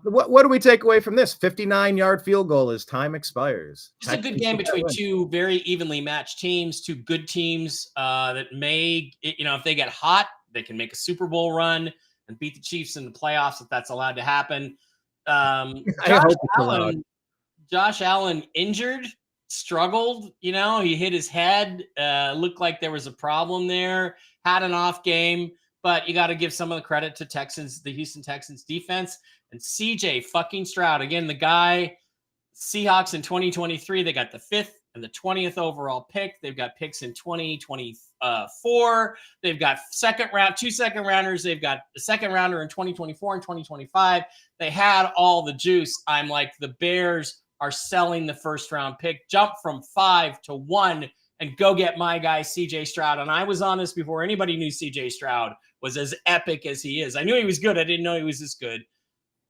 Speaker 2: What do we take away from this? 59-yard field goal as time expires.
Speaker 1: Just a good game between two very evenly matched teams, two good teams that may, if they get hot, they can make a Super Bowl run and beat the Chiefs in the playoffs if that's allowed to happen. Josh Allen injured, struggled. He hit his head. Looked like there was a problem there. Had an off game, but you got to give some of the credit to the Houston Texans defense and CJ fucking Stroud. Again, the guy, Seahawks in 2023, they got the 5th and the 20th overall pick. They've got picks in 2024. They've got two second rounders. They've got a second rounder in 2024 and 2025. They had all the juice. I'm like, the Bears are selling the 1st round pick, jump from 5 to 1 and go get my guy, CJ Stroud. And I was honest before anybody knew CJ Stroud was as epic as he is. I knew he was good. I didn't know he was this good.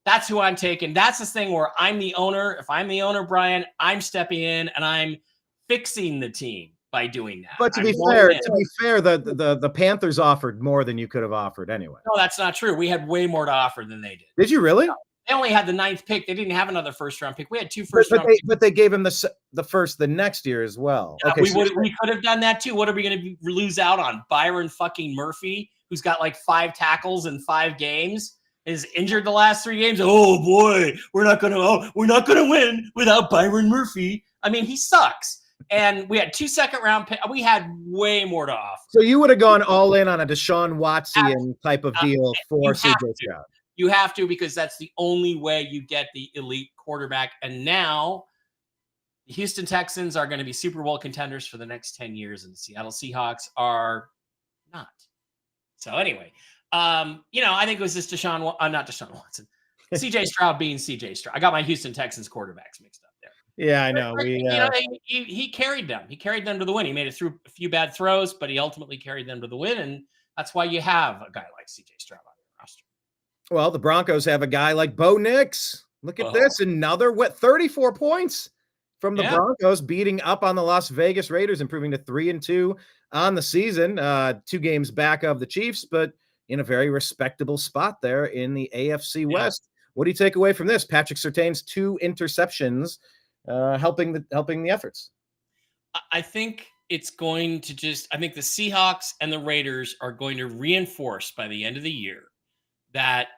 Speaker 1: That's who I'm taking. That's this thing where I'm the owner. If I'm the owner, Brian, I'm stepping in and I'm fixing the team by doing that.
Speaker 2: But to be fair, the Panthers offered more than you could have offered anyway.
Speaker 1: No, that's not true. We had way more to offer than they did.
Speaker 2: Did you really?
Speaker 1: No, they only had the 9th pick. They didn't have another 1st round pick. We had 2 first round picks.
Speaker 2: But they gave him the first the next year as well.
Speaker 1: Yeah, we could have done that too. What are we going to lose out on? Byron fucking Murphy, who's got like 5 tackles in 5 games, is injured the last 3 games. Oh boy, we're not gonna win without Byron Murphy. I mean, he sucks. And we had 2 second-round picks. We had way more to offer.
Speaker 2: So you would have gone all in on a Deshaun Watson type of deal for CJ Stroud.
Speaker 1: You have to, because that's the only way you get the elite quarterback. And now the Houston Texans are going to be Super Bowl contenders for the next 10 years, and the Seattle Seahawks are not. So anyway, I think it was just not Deshaun Watson. CJ Stroud being CJ Stroud. I got my Houston Texans quarterbacks mixed up there.
Speaker 2: Yeah, I know.
Speaker 1: He carried them. He carried them to the win. He made it through a few bad throws, but he ultimately carried them to the win, and that's why you have a guy like CJ Stroud on your roster.
Speaker 2: Well, the Broncos have a guy like Bo Nix. Look at this. Another 34 points from the Broncos, beating up on the Las Vegas Raiders, improving to 3-2 on the season. 2 games back of the Chiefs, but in a very respectable spot there in the AFC West. What do you take away from this? Patrick Surtain's 2 interceptions helping the efforts.
Speaker 1: I think it's going to I think the Seahawks and the Raiders are going to reinforce by the end of the year that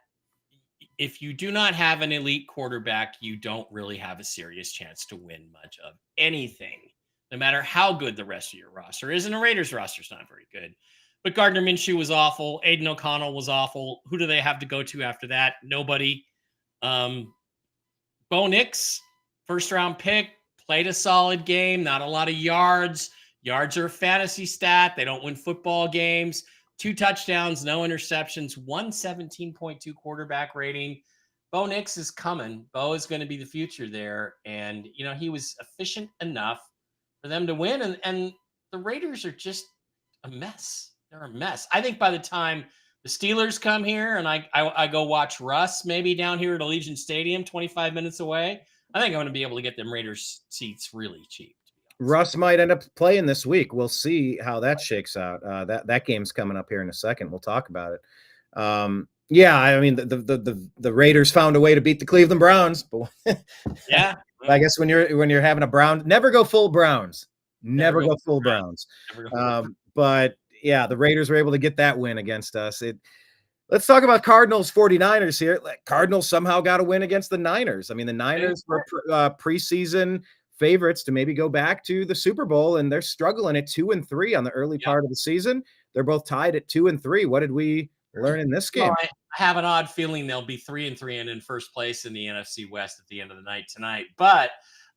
Speaker 1: if you do not have an elite quarterback, you don't really have a serious chance to win much of anything, no matter how good the rest of your roster is. And the Raiders roster is not very good. But Gardner Minshew was awful. Aiden O'Connell was awful. Who do they have to go to after that? Nobody. Bo Nix, 1st round pick, played a solid game, not a lot of yards. Yards are a fantasy stat. They don't win football games. 2 touchdowns, no interceptions, 117.2 quarterback rating. Bo Nix is coming. Bo is going to be the future there. And, he was efficient enough for them to win. And the Raiders are just a mess. They're a mess. I think by the time the Steelers come here and I go watch Russ maybe down here at Allegiant Stadium, 25 minutes away, I think I'm going to be able to get them Raiders seats really cheap.
Speaker 2: Russ might end up playing this week. We'll see how that shakes out. That game's coming up here in a second. We'll talk about it. Yeah, I mean the Raiders found a way to beat the Cleveland Browns, but
Speaker 1: yeah,
Speaker 2: I guess when you're having a Brown, never go full Browns. Never go full Browns. But yeah, the Raiders were able to get that win against us. Let's talk about Cardinals 49ers here. Cardinals somehow got a win against the Niners. I mean, the Niners were preseason favorites to maybe go back to the Super Bowl, and they're struggling at 2-3 on the early part of the season. They're both tied at 2-3. What did we learn in this game?
Speaker 1: Well, I have an odd feeling they'll be 3-3 and in first place in the NFC West at the end of the night tonight. But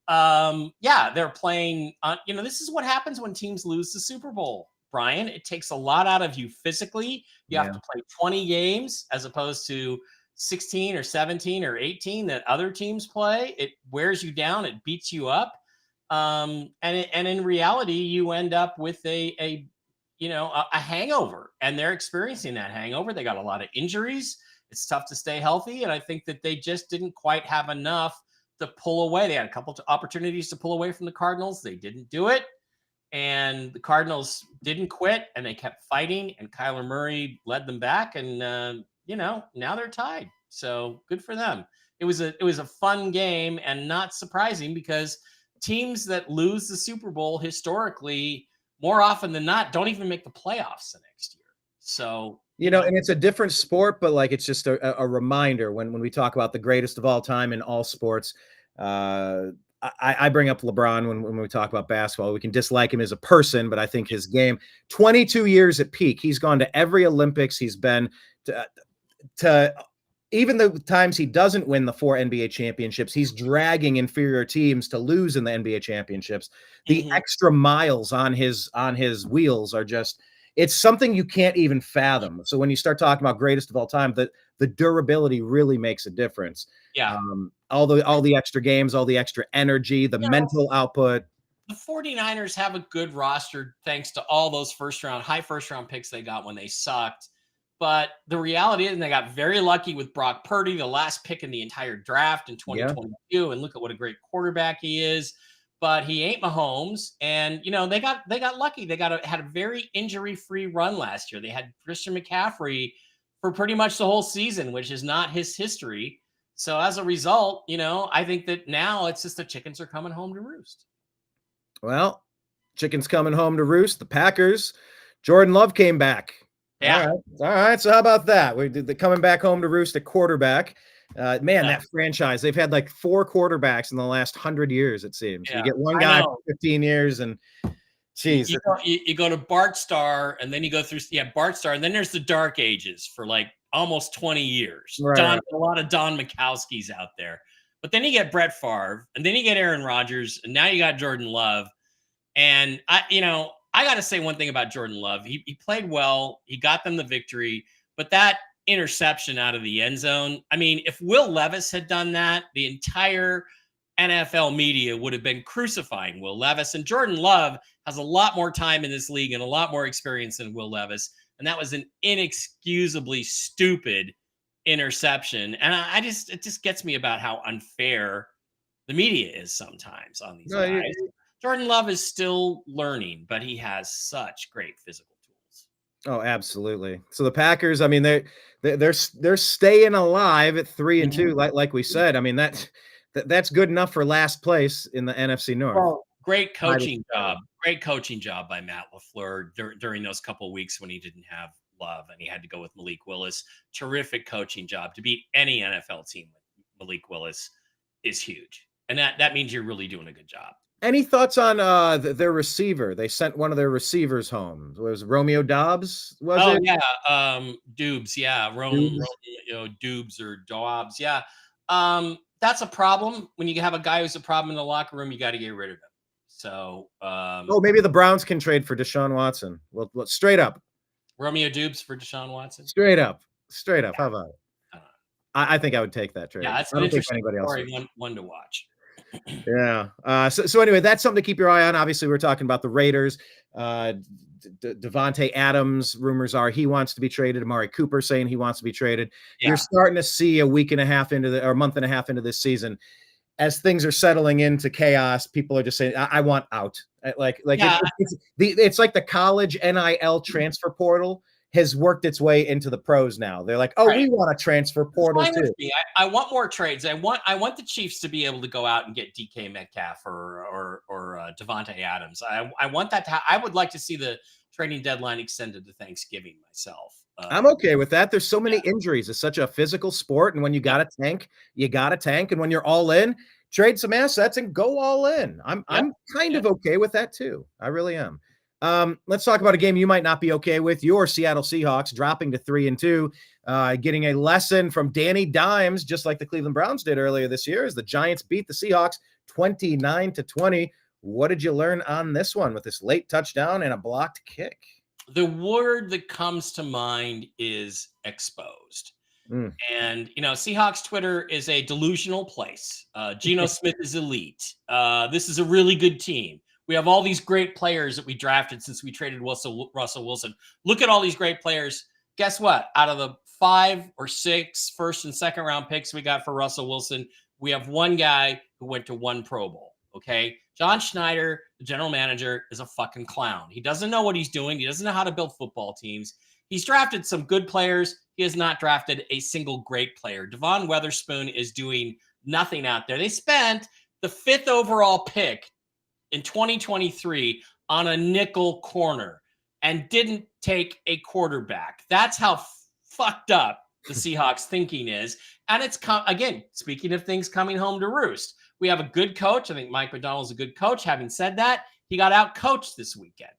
Speaker 1: they're playing. This is what happens when teams lose the Super Bowl, Brian. It takes a lot out of you physically. You have to play 20 games as opposed to 16 or 17 or 18 that other teams play. It wears you down. It beats you up. And in reality, you end up with a hangover, and they're experiencing that hangover. They got a lot of injuries. It's tough to stay healthy. And I think that they just didn't quite have enough to pull away. They had a couple of opportunities to pull away from the Cardinals. They didn't do it. And the Cardinals didn't quit, and they kept fighting, and Kyler Murray led them back. And, now they're tied. So good for them. It was a fun game, and not surprising because teams that lose the Super Bowl historically, more often than not, don't even make the playoffs the next year. So,
Speaker 2: and it's a different sport, but it's just a reminder when we talk about the greatest of all time in all sports. I bring up LeBron when we talk about basketball. We can dislike him as a person, but I think his game, 22 years at peak, he's gone to every Olympics. He's been to even the times he doesn't win the 4 NBA championships, he's dragging inferior teams to lose in the NBA championships. The extra miles on his wheels are just, it's something you can't even fathom. So when you start talking about greatest of all time, the durability really makes a difference.
Speaker 1: Yeah.
Speaker 2: All the extra games, all the extra energy, the mental output.
Speaker 1: The 49ers have a good roster thanks to all those high first round picks they got when they sucked. But the reality is, they got very lucky with Brock Purdy, the last pick in the entire draft in 2022. And look at what a great quarterback he is. But he ain't Mahomes. And, they got lucky. They had a very injury-free run last year. They had Christian McCaffrey for pretty much the whole season, which is not his history. So as a result, I think that now it's just the chickens are coming home to roost.
Speaker 2: Well, chickens coming home to roost. The Packers, Jordan Love came back.
Speaker 1: Yeah.
Speaker 2: All right. So how about that? They're coming back home to roost at quarterback. That franchise, they've had 4 quarterbacks in the last 100 years, it seems.
Speaker 1: Yeah.
Speaker 2: You get one guy for 15 years, and geez.
Speaker 1: You go to Bart Starr, and then you go through Bart Starr, and then there's the Dark Ages for almost 20 years.
Speaker 2: Right.
Speaker 1: A lot of Don Mikowskis out there. But then you get Brett Favre, and then you get Aaron Rodgers, and now you got Jordan Love. And I got to say one thing about Jordan Love. He played well. He got them the victory. But that interception out of the end zone, I mean, if Will Levis had done that, the entire NFL media would have been crucifying Will Levis. And Jordan Love has a lot more time in this league and a lot more experience than Will Levis. And that was an inexcusably stupid interception. And it just gets me about how unfair the media is sometimes on these guys. Jordan Love is still learning, but he has such great physical tools.
Speaker 2: Oh, absolutely. So the Packers, I mean, they're staying alive at 3-2, like we said. I mean, that's good enough for last place in the NFC North.
Speaker 1: Well, great coaching job. Great coaching job by Matt LaFleur during those couple of weeks when he didn't have Love and he had to go with Malik Willis. Terrific coaching job. To beat any NFL team with Malik Willis is huge. And that means you're really doing a good job.
Speaker 2: Any thoughts on their receiver? They sent one of their receivers home. Was Romeo Dobbs?
Speaker 1: Yeah, Doubs. Yeah, Doubs or Dobbs. Yeah, that's a problem when you have a guy who's a problem in the locker room. You got to get rid of him. So,
Speaker 2: Oh, maybe the Browns can trade for Deshaun Watson. Well, straight up.
Speaker 1: Romeo Dubes for Deshaun Watson.
Speaker 2: Straight up.
Speaker 1: Yeah.
Speaker 2: How about it? I think I would take that trade.
Speaker 1: Yeah, that's
Speaker 2: I
Speaker 1: an
Speaker 2: don't think
Speaker 1: interesting
Speaker 2: anybody else
Speaker 1: story.
Speaker 2: would.
Speaker 1: One to watch.
Speaker 2: Yeah. So anyway, that's something to keep your eye on. Obviously, we're talking about the Raiders. Devontae Adams, rumors are he wants to be traded. Amari Cooper saying he wants to be traded.
Speaker 1: Yeah.
Speaker 2: You're starting to see a month and a half into this season, as things are settling into chaos, people are just saying, I want out. It's like the college NIL transfer portal has worked its way into the pros now. They're like, oh, right. We want a transfer portal too.
Speaker 1: I want more trades. I want the Chiefs to be able to go out and get DK Metcalf or Devontae Adams. I want that to I would like to see the trading deadline extended to Thanksgiving myself.
Speaker 2: I'm okay with that. There's so many injuries. It's such a physical sport. And when you got to tank, you got to tank. And when you're all in, trade some assets and go all in. I'm kind of okay with that too. I really am. Let's talk about a game you might not be okay with. Your Seattle Seahawks dropping to 3-2, getting a lesson from Danny Dimes, just like the Cleveland Browns did earlier this year, as the Giants beat the Seahawks 29-20. What did you learn on this one with this late touchdown and a blocked kick?
Speaker 1: The word that comes to mind is exposed. And, Seahawks Twitter is a delusional place. Geno Smith is elite. This is a really good team. We have all these great players that we drafted since we traded Russell Wilson. Look at all these great players. Guess what? Out of the 5 or 6 first and second round picks we got for Russell Wilson, we have one guy who went to 1 Pro Bowl. Okay. John Schneider, the general manager, is a fucking clown. He doesn't know what he's doing. He doesn't know how to build football teams. He's drafted some good players. He has not drafted a single great player. Devon Witherspoon is doing nothing out there. They spent the 5th overall pick in 2023 on a nickel corner and didn't take a quarterback. That's how fucked up the Seahawks thinking is. And it's, again, speaking of things coming home to roost, we have a good coach. I think Mike Macdonald's a good coach. Having said that, he got out-coached this weekend.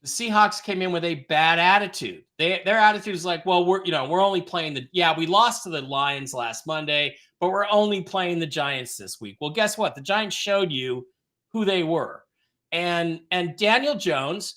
Speaker 1: The Seahawks came in with a bad attitude. Their attitude is like, well, we're only playing we lost to the Lions last Monday, but we're only playing the Giants this week. Well, guess what? The Giants showed you who they were. And Daniel Jones,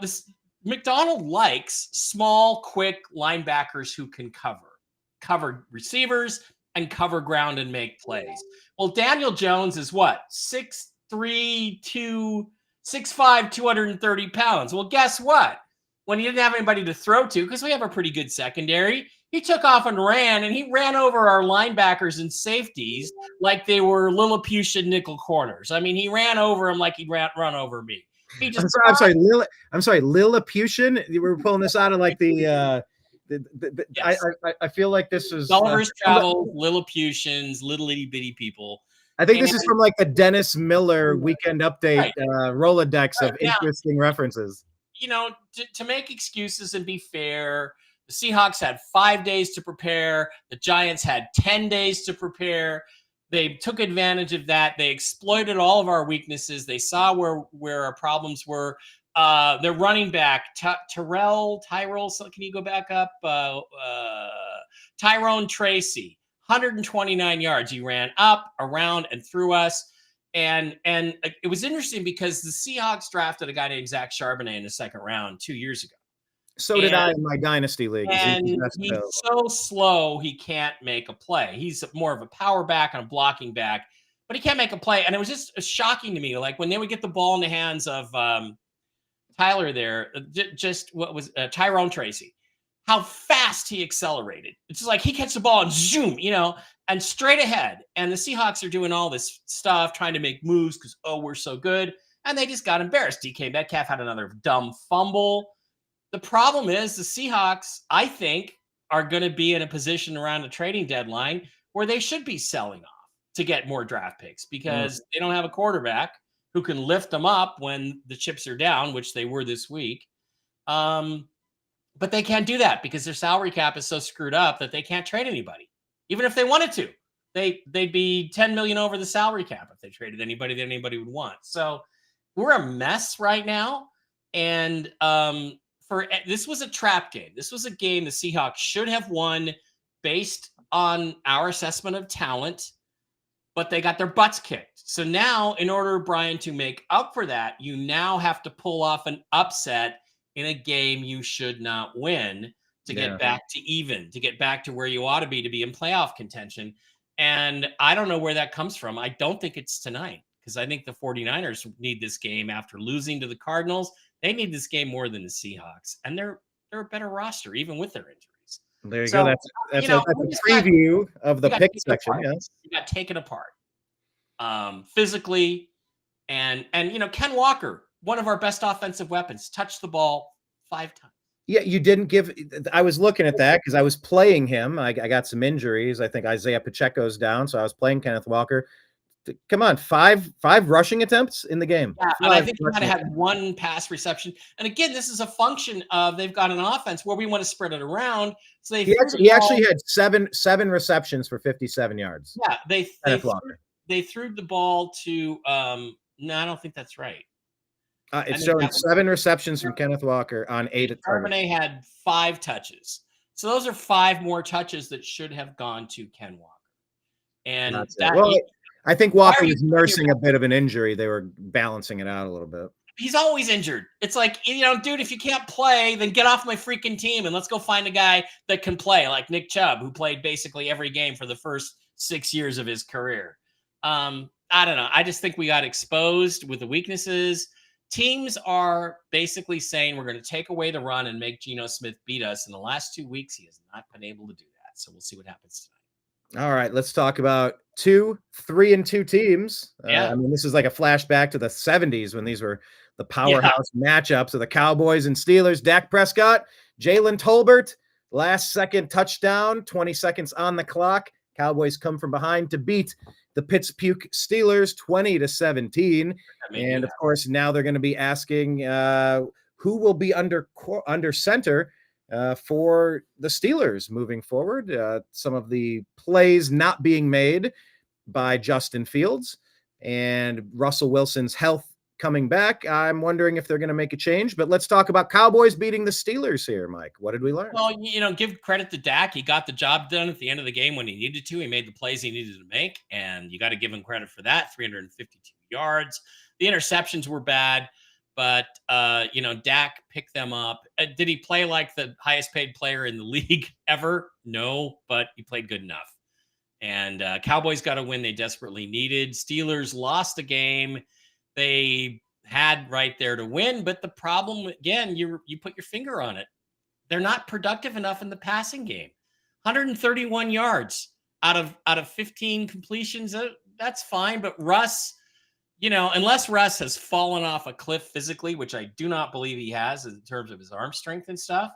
Speaker 1: this McDonald likes small, quick linebackers who can cover receivers and cover ground and make plays. Well, Daniel Jones is what? 6'3", 6'5", 230 pounds. Well, guess what? When he didn't have anybody to throw to, because we have a pretty good secondary, he took off and he ran over our linebackers and safeties like they were Lilliputian nickel corners. I mean, he ran over them like he'd run over me.
Speaker 2: I'm sorry, Lilliputian? You were pulling this out of like the yes. I feel like this is
Speaker 1: Gulliver's Travel, Lilliputians, little itty bitty people.
Speaker 2: I think this is from like the Dennis Miller Weekend Update Rolodex of interesting references.
Speaker 1: To make excuses and be fair, the Seahawks had 5 days to prepare. The Giants had 10 days to prepare. They took advantage of that. They exploited all of our weaknesses. They saw where our problems were. Their running back, Tyrell, can you go back up? Tyrone Tracy, 129 yards. He ran up, around, and through us. And it was interesting because the Seahawks drafted a guy named Zach Charbonnet in the second round 2 years ago.
Speaker 2: So did I in my dynasty league.
Speaker 1: And he's so slow, he can't make a play. He's more of a power back and a blocking back, but he can't make a play. And it was just shocking to me. Like when they would get the ball in the hands of Tyler there, Tyrone Tracy, how fast he accelerated. It's just like he catches the ball and zoom, and straight ahead. And the Seahawks are doing all this stuff, trying to make moves because, we're so good. And they just got embarrassed. DK Metcalf had another dumb fumble. The problem is the Seahawks, I think, are going to be in a position around the trading deadline where they should be selling off to get more draft picks because they don't have a quarterback who can lift them up when the chips are down, which they were this week. But they can't do that because their salary cap is so screwed up that they can't trade anybody. Even if they wanted to, they'd be $10 million over the salary cap if they traded anybody that anybody would want. So we're a mess right now. And this was a trap game. This was a game the Seahawks should have won based on our assessment of talent. but they got their butts kicked. So now, in order, Brian, to make up for that, you now have to pull off an upset in a game you should not win to get back to even, to get back to where you ought to be in playoff contention. And I don't know where that comes from. I don't think it's tonight, because I think the 49ers need this game after losing to the Cardinals. They need this game more than the Seahawks, and they're a better roster, even with their injuries.
Speaker 2: There you go. That's a preview of the pick section. Yes,
Speaker 1: you got taken apart physically, and Ken Walker, one of our best offensive weapons, touched the ball 5 times.
Speaker 2: Yeah, you didn't give. I was looking at that because I was playing him. I got some injuries. I think Isaiah Pacheco's down, so I was playing Kenneth Walker. Come on, five rushing attempts in the game.
Speaker 1: Yeah, and I think he might have had 1 pass reception. And again, this is a function of they've got an offense where we want to spread it around. So he
Speaker 2: actually had seven receptions for 57 yards.
Speaker 1: Yeah, they threw the ball to. No, I don't think that's right.
Speaker 2: It's showing 7 receptions from Kenneth Walker on 8 attempts.
Speaker 1: Charbonnet had 5 touches. So those are 5 more touches that should have gone to Ken Walker. And
Speaker 2: I think Walker was nursing a bit of an injury. They were balancing it out a little bit.
Speaker 1: He's always injured. It's like, dude, if you can't play, then get off my freaking team and let's go find a guy that can play, like Nick Chubb, who played basically every game for the first 6 years of his career. I don't know. I just think we got exposed with the weaknesses. Teams are basically saying we're going to take away the run and make Geno Smith beat us. In the last 2 weeks, he has not been able to do that. So we'll see what happens tonight.
Speaker 2: All right, let's talk about 2 3-2 teams.
Speaker 1: Yeah.
Speaker 2: This is like a flashback to the 70s when these were the powerhouse matchups of the Cowboys and Steelers. Dak Prescott, Jalen Tolbert, last second touchdown, 20 seconds on the clock. Cowboys come from behind to beat the Pittsburgh Steelers 20-17. And of course, now they're going to be asking who will be under center for the Steelers moving forward. Some of the plays not being made by Justin Fields and Russell Wilson's health coming back. I'm wondering if they're going to make a change, but let's talk about Cowboys beating the Steelers here, Mike. What did we learn?
Speaker 1: Well, give credit to Dak. He got the job done at the end of the game when he needed to. He made the plays he needed to make, and you got to give him credit for that. 352 yards. The interceptions were bad, but, Dak picked them up. Did he play like the highest paid player in the league ever? No, but he played good enough. And Cowboys got a win they desperately needed. Steelers lost the game they had right there to win. But the problem, again, you put your finger on it. They're not productive enough in the passing game. 131 yards out of 15 completions. That's fine. But Russ, unless Russ has fallen off a cliff physically, which I do not believe he has in terms of his arm strength and stuff,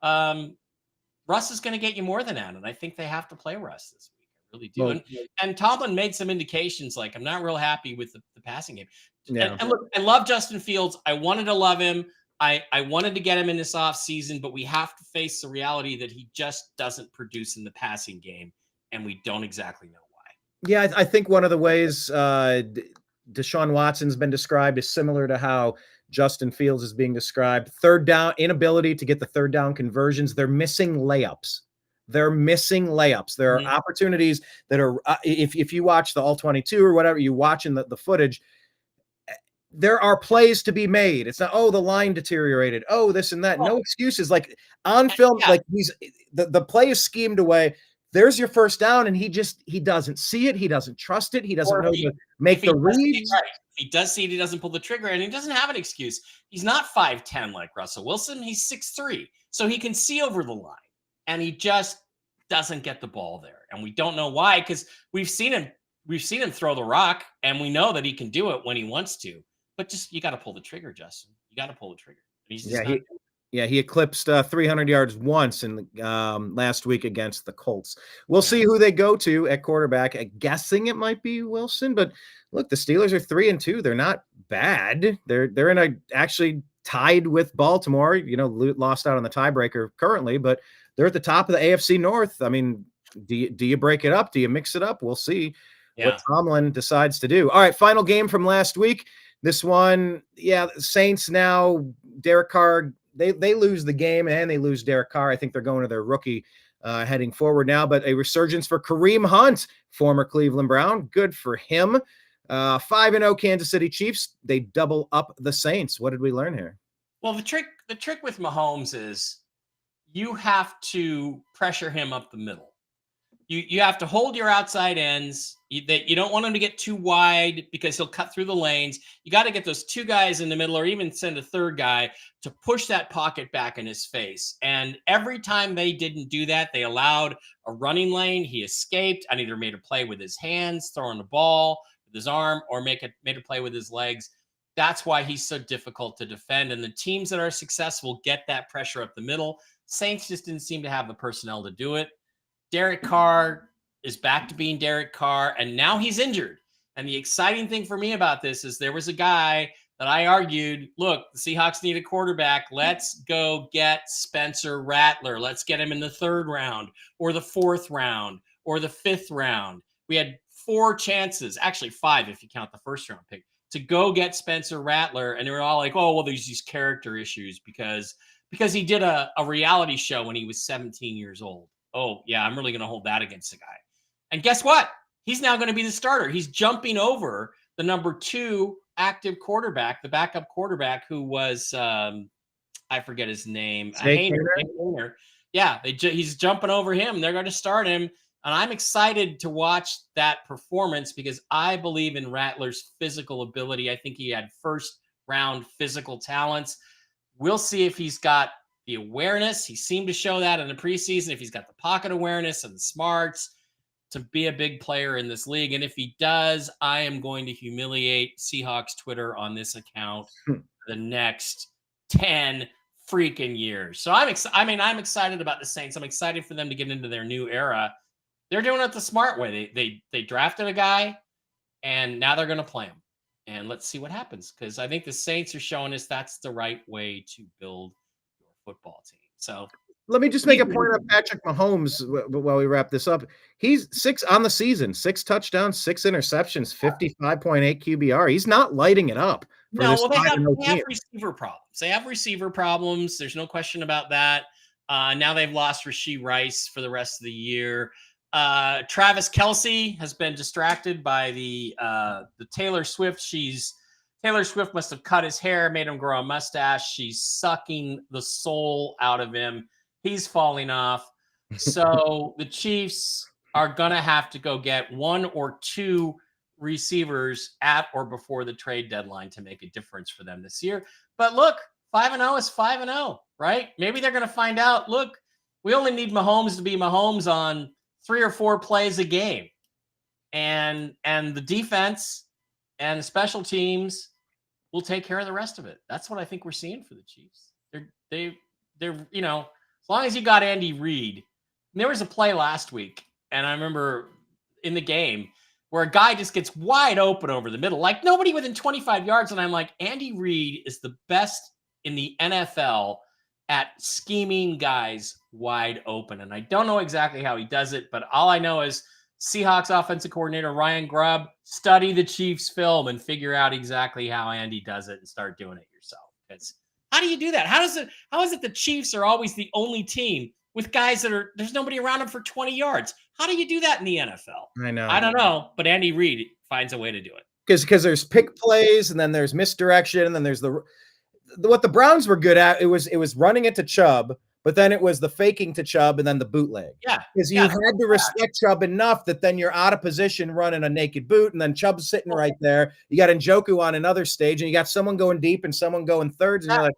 Speaker 1: Russ is going to get you more than that. And I think they have to play Russ this week. I really do. And Tomlin made some indications like, I'm not real happy with the passing game. Yeah. And look, I love Justin Fields. I wanted to love him. I wanted to get him in this offseason, but we have to face the reality that he just doesn't produce in the passing game, and we don't exactly know why.
Speaker 2: Yeah, I think one of the ways Deshaun Watson's been described is similar to how Justin Fields is being described. Third down, inability to get the third down conversions. They're missing layups. There are opportunities that are, if you watch the All-22 or whatever, you watching the footage, there are plays to be made. It's not, the line deteriorated. This and that. No excuses. Like on film, like the play is schemed away. There's your first down, and he doesn't see it. He doesn't trust it. He doesn't know to make the reads.
Speaker 1: Right. He does see it. He doesn't pull the trigger, and he doesn't have an excuse. He's not 5'10" like Russell Wilson. He's 6'3", so he can see over the line, and he just doesn't get the ball there. And we don't know why, because we've seen him throw the rock, and we know that he can do it when he wants to. But just you got to pull the trigger, Justin. You got to pull the trigger.
Speaker 2: He eclipsed 300 yards once in last week against the Colts. We'll see who they go to at quarterback. I'm guessing it might be Wilson, but look, the Steelers are 3-2. They're not bad. They're in actually tied with Baltimore. Lost out on the tiebreaker currently, but they're at the top of the AFC North. I mean, do you break it up? Do you mix it up? We'll see what Tomlin decides to do. All right, final game from last week. This one, Saints now, Derek Carr, they lose the game and they lose Derek Carr. I think they're going to their rookie heading forward now, but a resurgence for Kareem Hunt, former Cleveland Brown. Good for him. 5-0 Kansas City Chiefs. They double up the Saints. What did we learn here?
Speaker 1: Well, the trick with Mahomes is you have to pressure him up the middle. You have to hold your outside ends. You don't want him to get too wide because he'll cut through the lanes. You got to get those two guys in the middle, or even send a third guy to push that pocket back in his face. And every time they didn't do that, they allowed a running lane. He escaped and either made a play with his hands, throwing the ball with his arm, or made a play with his legs. That's why he's so difficult to defend. And the teams that are successful get that pressure up the middle. Saints just didn't seem to have the personnel to do it. Derek Carr is back to being Derek Carr, and now he's injured. And the exciting thing for me about this is there was a guy that I argued, look, the Seahawks need a quarterback. Let's go get Spencer Rattler. Let's get him in the 3rd round or the 4th round or the 5th round. We had 4 chances, actually 5 if you count the 1st round pick, to go get Spencer Rattler. And they were all like, oh, well, there's these character issues because he did a reality show when he was 17 years old. Oh, yeah, I'm really going to hold that against the guy. And guess what? He's now going to be the starter. He's jumping over the number 2 active quarterback, the backup quarterback who was, I forget his name. Hayner. Yeah, he's jumping over him. They're going to start him. And I'm excited to watch that performance because I believe in Rattler's physical ability. I think he had 1st-round physical talents. We'll see if he's got the awareness. He seemed to show that in the preseason. If he's got the pocket awareness and the smarts to be a big player in this league. And if he does, I am going to humiliate Seahawks Twitter on this account the next 10 freaking years. So I'm excited about the Saints. I'm excited for them to get into their new era. They're doing it the smart way. They drafted a guy and now they're going to play him. And let's see what happens, because I think the Saints are showing us that's the right way to build your football team. So
Speaker 2: let me just make a point on Patrick Mahomes while we wrap this up. He's 6 on the season, 6 touchdowns, 6 interceptions, 55.8 QBR. He's not lighting it up.
Speaker 1: No, well, they have receiver problems. They have receiver problems. There's no question about that. Now they've lost Rashee Rice for the rest of the year. Travis Kelce has been distracted by the Taylor Swift. Taylor Swift must have cut his hair, made him grow a mustache. She's sucking the soul out of him. He's falling off. So the Chiefs are going to have to go get 1 or 2 receivers at or before the trade deadline to make a difference for them this year. But look, 5-0 is 5-0, right? Maybe they're going to find out, look, we only need Mahomes to be Mahomes on 3 or 4 plays a game. And the defense and the special teams will take care of the rest of it. That's what I think we're seeing for the Chiefs. They're as long as you got Andy Reid. There was a play last week, and I remember in the game where a guy just gets wide open over the middle, like nobody within 25 yards. And I'm like, Andy Reid is the best in the NFL at scheming guys wide open. And I don't know exactly how he does it, but all I know is Seahawks offensive coordinator Ryan Grubb, study the Chiefs film and figure out exactly how Andy does it and start doing it yourself. How do you do that? How is it the Chiefs are always the only team with guys there's nobody around them for 20 yards? How do you do that in the NFL?
Speaker 2: I know.
Speaker 1: I don't know, but Andy Reid finds a way to do it.
Speaker 2: Because there's pick plays, and then there's misdirection, and then there's what the Browns were good at. It was running it to Chubb, but then it was the faking to Chubb and then the bootleg.
Speaker 1: Yeah.
Speaker 2: Because you had to respect Chubb enough that then you're out of position running a naked boot, and then Chubb's sitting right there. You got Njoku on another stage, and you got someone going deep and someone going thirds, and you're like,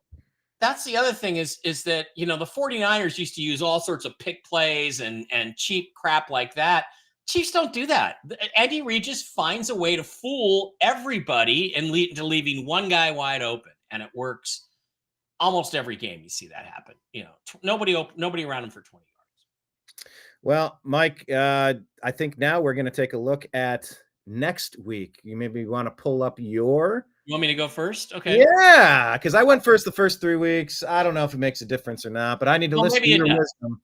Speaker 1: that's the other thing is that, the 49ers used to use all sorts of pick plays and cheap crap like that. Chiefs don't do that. Andy Reid just finds a way to fool everybody and lead to leaving one guy wide open, and it works almost every game. You see that happen. Nobody around him for 20 yards.
Speaker 2: Well, Mike, I think now we're going to take a look at next week. You maybe want to pull up your.
Speaker 1: You want me to go first? Okay.
Speaker 2: Yeah, because I went first the first 3 weeks. I don't know if it makes a difference or not, but I need to listen to your wisdom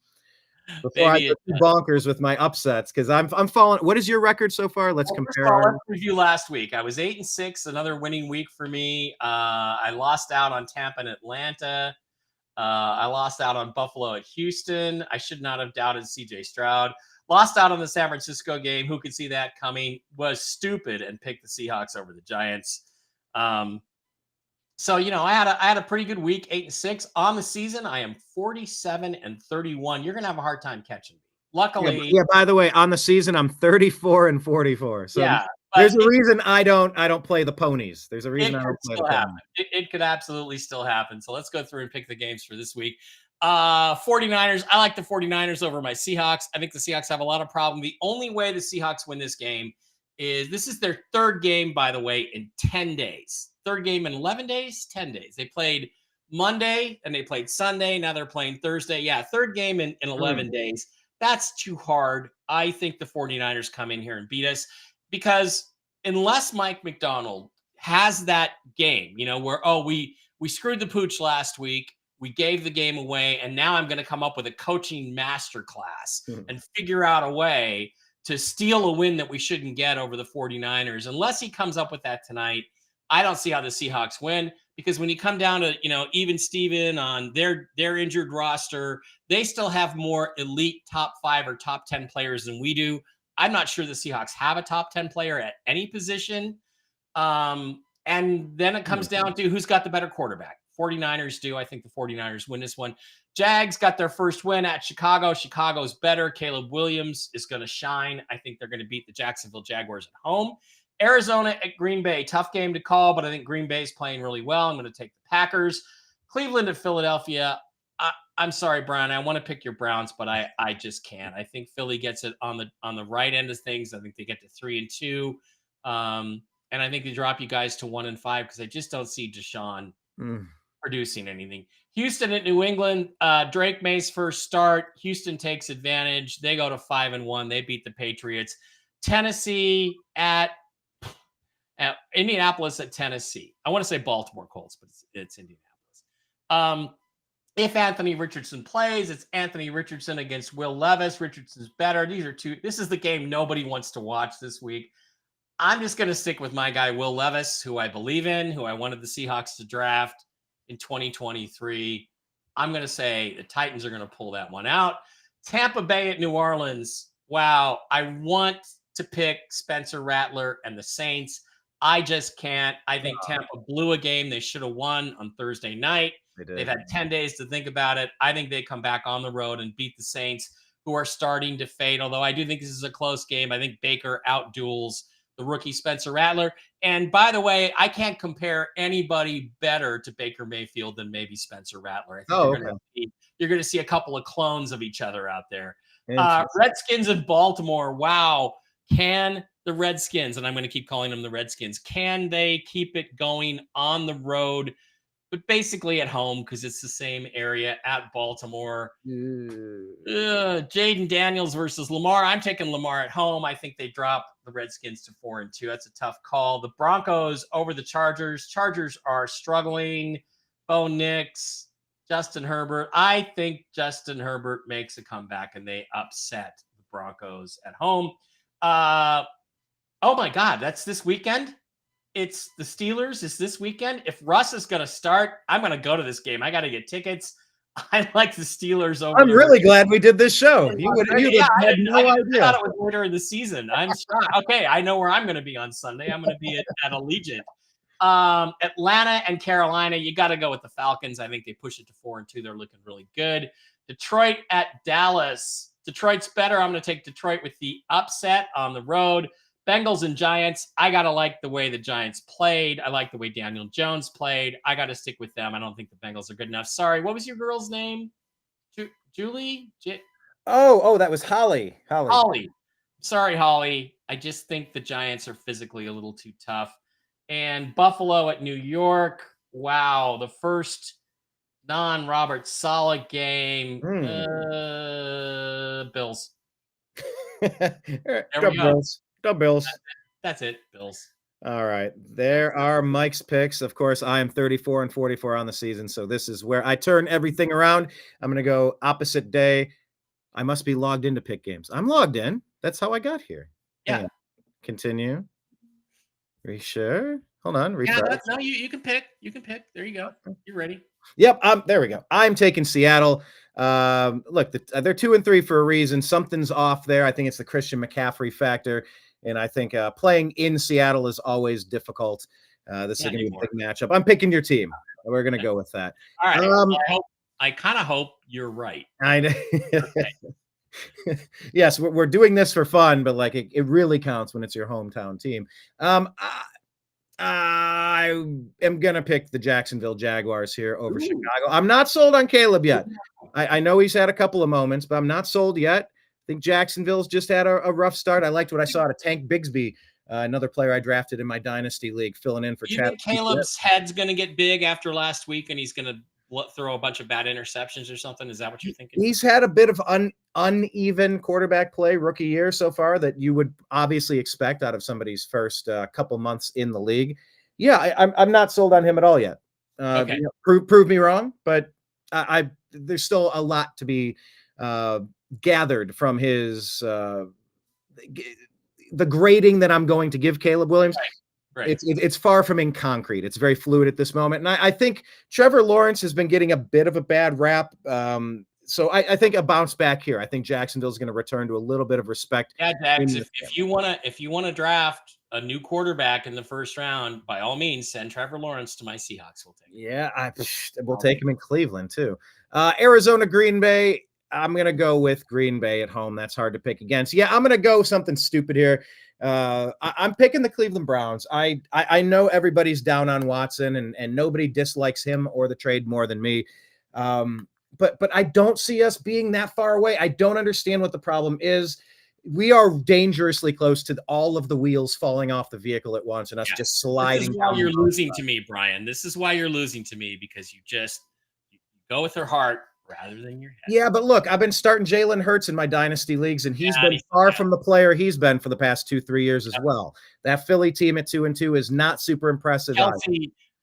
Speaker 2: before I go bonkers with my upsets, because I'm following. What is your record so far? Let's compare.
Speaker 1: Let's review last week. I was 8-6, another winning week for me. I lost out on Tampa and Atlanta. I lost out on Buffalo at Houston. I should not have doubted CJ Stroud. Lost out on the San Francisco game. Who could see that coming? Was stupid and picked the Seahawks over the Giants. So I had a pretty good week, 8-6 on the season. I am 47-31. You're gonna have a hard time catching me. Luckily,
Speaker 2: yeah. By the way, on the season, I'm 34-44. So
Speaker 1: yeah,
Speaker 2: there's a reason I don't play the ponies. There's a reason I don't play the ponies.
Speaker 1: It could absolutely still happen. So let's go through and pick the games for this week. 49ers. I like the 49ers over my Seahawks. I think the Seahawks have a lot of problem. The only way the Seahawks win this game is this is their third game, by the way, in 10 days. Third game in 11 days, 10 days. They played Monday and they played Sunday. Now they're playing Thursday. Yeah, third game in 11 days. That's too hard. I think the 49ers come in here and beat us because unless Mike McDonald has that game, where, we screwed the pooch last week, we gave the game away, and now I'm going to come up with a coaching masterclass and figure out a way to steal a win that we shouldn't get over the 49ers. Unless he comes up with that tonight, I don't see how the Seahawks win, because when you come down to, even Steven on their injured roster, they still have more elite top 5 or top 10 players than we do. I'm not sure the Seahawks have a top 10 player at any position. And then it comes down to who's got the better quarterback. 49ers do. I think the 49ers win this one. Jags got their first win at Chicago. Chicago's better. Caleb Williams is going to shine. I think they're going to beat the Jacksonville Jaguars at home. Arizona at Green Bay. Tough game to call, but I think Green Bay is playing really well. I'm going to take the Packers. Cleveland at Philadelphia. I'm sorry, Brian. I want to pick your Browns, but I just can't. I think Philly gets it on the right end of things. I think they get to 3-2. And I think they drop you guys to 1-5 because I just don't see Deshaun producing anything. Houston at New England. Drake May's first start. Houston takes advantage. They go to 5-1. They beat the Patriots. Tennessee at Indianapolis at Tennessee. I want to say Baltimore Colts, but it's Indianapolis. If Anthony Richardson plays, it's Anthony Richardson against Will Levis. Richardson's better. This is the game nobody wants to watch this week. I'm just going to stick with my guy, Will Levis, who I believe in, who I wanted the Seahawks to draft in 2023. I'm going to say the Titans are going to pull that one out. Tampa Bay at New Orleans. Wow. I want to pick Spencer Rattler and the Saints. I just can't. I think Tampa blew a game they should have won on Thursday night. They've had 10 days to think about it. I think they come back on the road and beat the Saints, who are starting to fade. Although I do think this is a close game. I think Baker outduels the rookie Spencer Rattler. And by the way, I can't compare anybody better to Baker Mayfield than maybe Spencer Rattler. I think you're going to see a couple of clones of each other out there. Redskins in Baltimore. Wow. Can the Redskins, and I'm going to keep calling them the Redskins, can they keep it going on the road, but basically at home because it's the same area at Baltimore? Jaden Daniels versus Lamar. I'm taking Lamar at home. I think they drop the Redskins to 4-2. That's a tough call. The Broncos over the Chargers. Chargers are struggling. Bo Nix, Justin Herbert. I think Justin Herbert makes a comeback and they upset the Broncos at home. Oh my God, that's this weekend. It's the Steelers. It's this weekend. If Russ is going to start, I'm going to go to this game. I got to get tickets. I like the Steelers over.
Speaker 2: I'm really glad we did this show. You had no idea.
Speaker 1: I thought it was later in the season. I'm shocked. Okay, I know where I'm going to be on Sunday. I'm going to be at Allegiant. Atlanta and Carolina, you got to go with the Falcons. I think they push it to 4-2. They're looking really good. Detroit at Dallas. Detroit's better. I'm going to take Detroit with the upset on the road. Bengals and Giants. I got to like the way the Giants played. I like the way Daniel Jones played. I got to stick with them. I don't think the Bengals are good enough. Sorry, what was your girl's name? Julie?
Speaker 2: That was Holly.
Speaker 1: Holly. Sorry, Holly. I just think the Giants are physically a little too tough. And Buffalo at New York. Wow, the first non-Robert Saleh game. Bills.
Speaker 2: Go Bills.
Speaker 1: That's it. Bills.
Speaker 2: All right. There are Mike's picks. Of course, I am 34-44 on the season. So this is where I turn everything around. I'm going to go opposite day. I must be logged in to pick games. I'm logged in. That's how I got here.
Speaker 1: Yeah.
Speaker 2: Continue. Are you sure? Hold on. Refresh.
Speaker 1: Yeah, no, you can pick. You can pick. There you go. You're ready.
Speaker 2: Yep. There we go. I'm taking Seattle. Look, they're 2-3 for a reason. Something's off there. I think it's the Christian McCaffrey factor. And I think playing in Seattle is always difficult. This is
Speaker 1: Yeah,
Speaker 2: going to be a
Speaker 1: anymore.
Speaker 2: big matchup. I'm picking your team. We're going to
Speaker 1: Yeah.
Speaker 2: go with that.
Speaker 1: All right. I kind of hope you're right.
Speaker 2: I know.
Speaker 1: Okay.
Speaker 2: Yes, we're doing this for fun, but like it really counts when it's your hometown team. I am gonna pick the Jacksonville Jaguars here over
Speaker 1: Ooh.
Speaker 2: Chicago. I'm not sold on Caleb yet. I know he's had a couple of moments, but I'm not sold yet. I think Jacksonville's just had a rough start. I liked what I saw to Tank Bigsby, another player I drafted in my dynasty league, filling in for
Speaker 1: You
Speaker 2: Chad.
Speaker 1: think Caleb's head's going to get big after last week and he's going to throw a bunch of bad interceptions or something? Is that what you're thinking?
Speaker 2: He's had a bit of uneven quarterback play rookie year so far that you would obviously expect out of somebody's first couple months in the league. Yeah, I'm not sold on him at all yet.
Speaker 1: Okay.
Speaker 2: You know, prove me wrong, but there's still a lot to be gathered from his the grading that I'm going to give Caleb Williams.
Speaker 1: Right.
Speaker 2: It's far from in concrete. It's very fluid at this moment. And I think Trevor Lawrence has been getting a bit of a bad rap. So I think a bounce back here. I think Jacksonville's going to return to a little bit of respect.
Speaker 1: Yeah, Jags, if you want to draft a new quarterback in the first round, by all means, send Trevor Lawrence to my Seahawks. We'll take him.
Speaker 2: Yeah, we'll take him in Cleveland too. Arizona, Green Bay. I'm going to go with Green Bay at home. That's hard to pick against. Yeah, I'm going to go something stupid here. I'm picking the Cleveland Browns. I know everybody's down on Watson and nobody dislikes him or the trade more than me. But I don't see us being that far away. I don't understand what the problem is. We are dangerously close to all of the wheels falling off the vehicle at once and us just sliding.
Speaker 1: This is why you're losing to me, Brian. This is why you're losing to me, because you go with your heart rather than your head.
Speaker 2: Yeah, but look, I've been starting Jalen Hurts in my dynasty leagues, and he's been far from the player he's been for the past 2-3 years as well. That Philly team at 2-2 is not super impressive.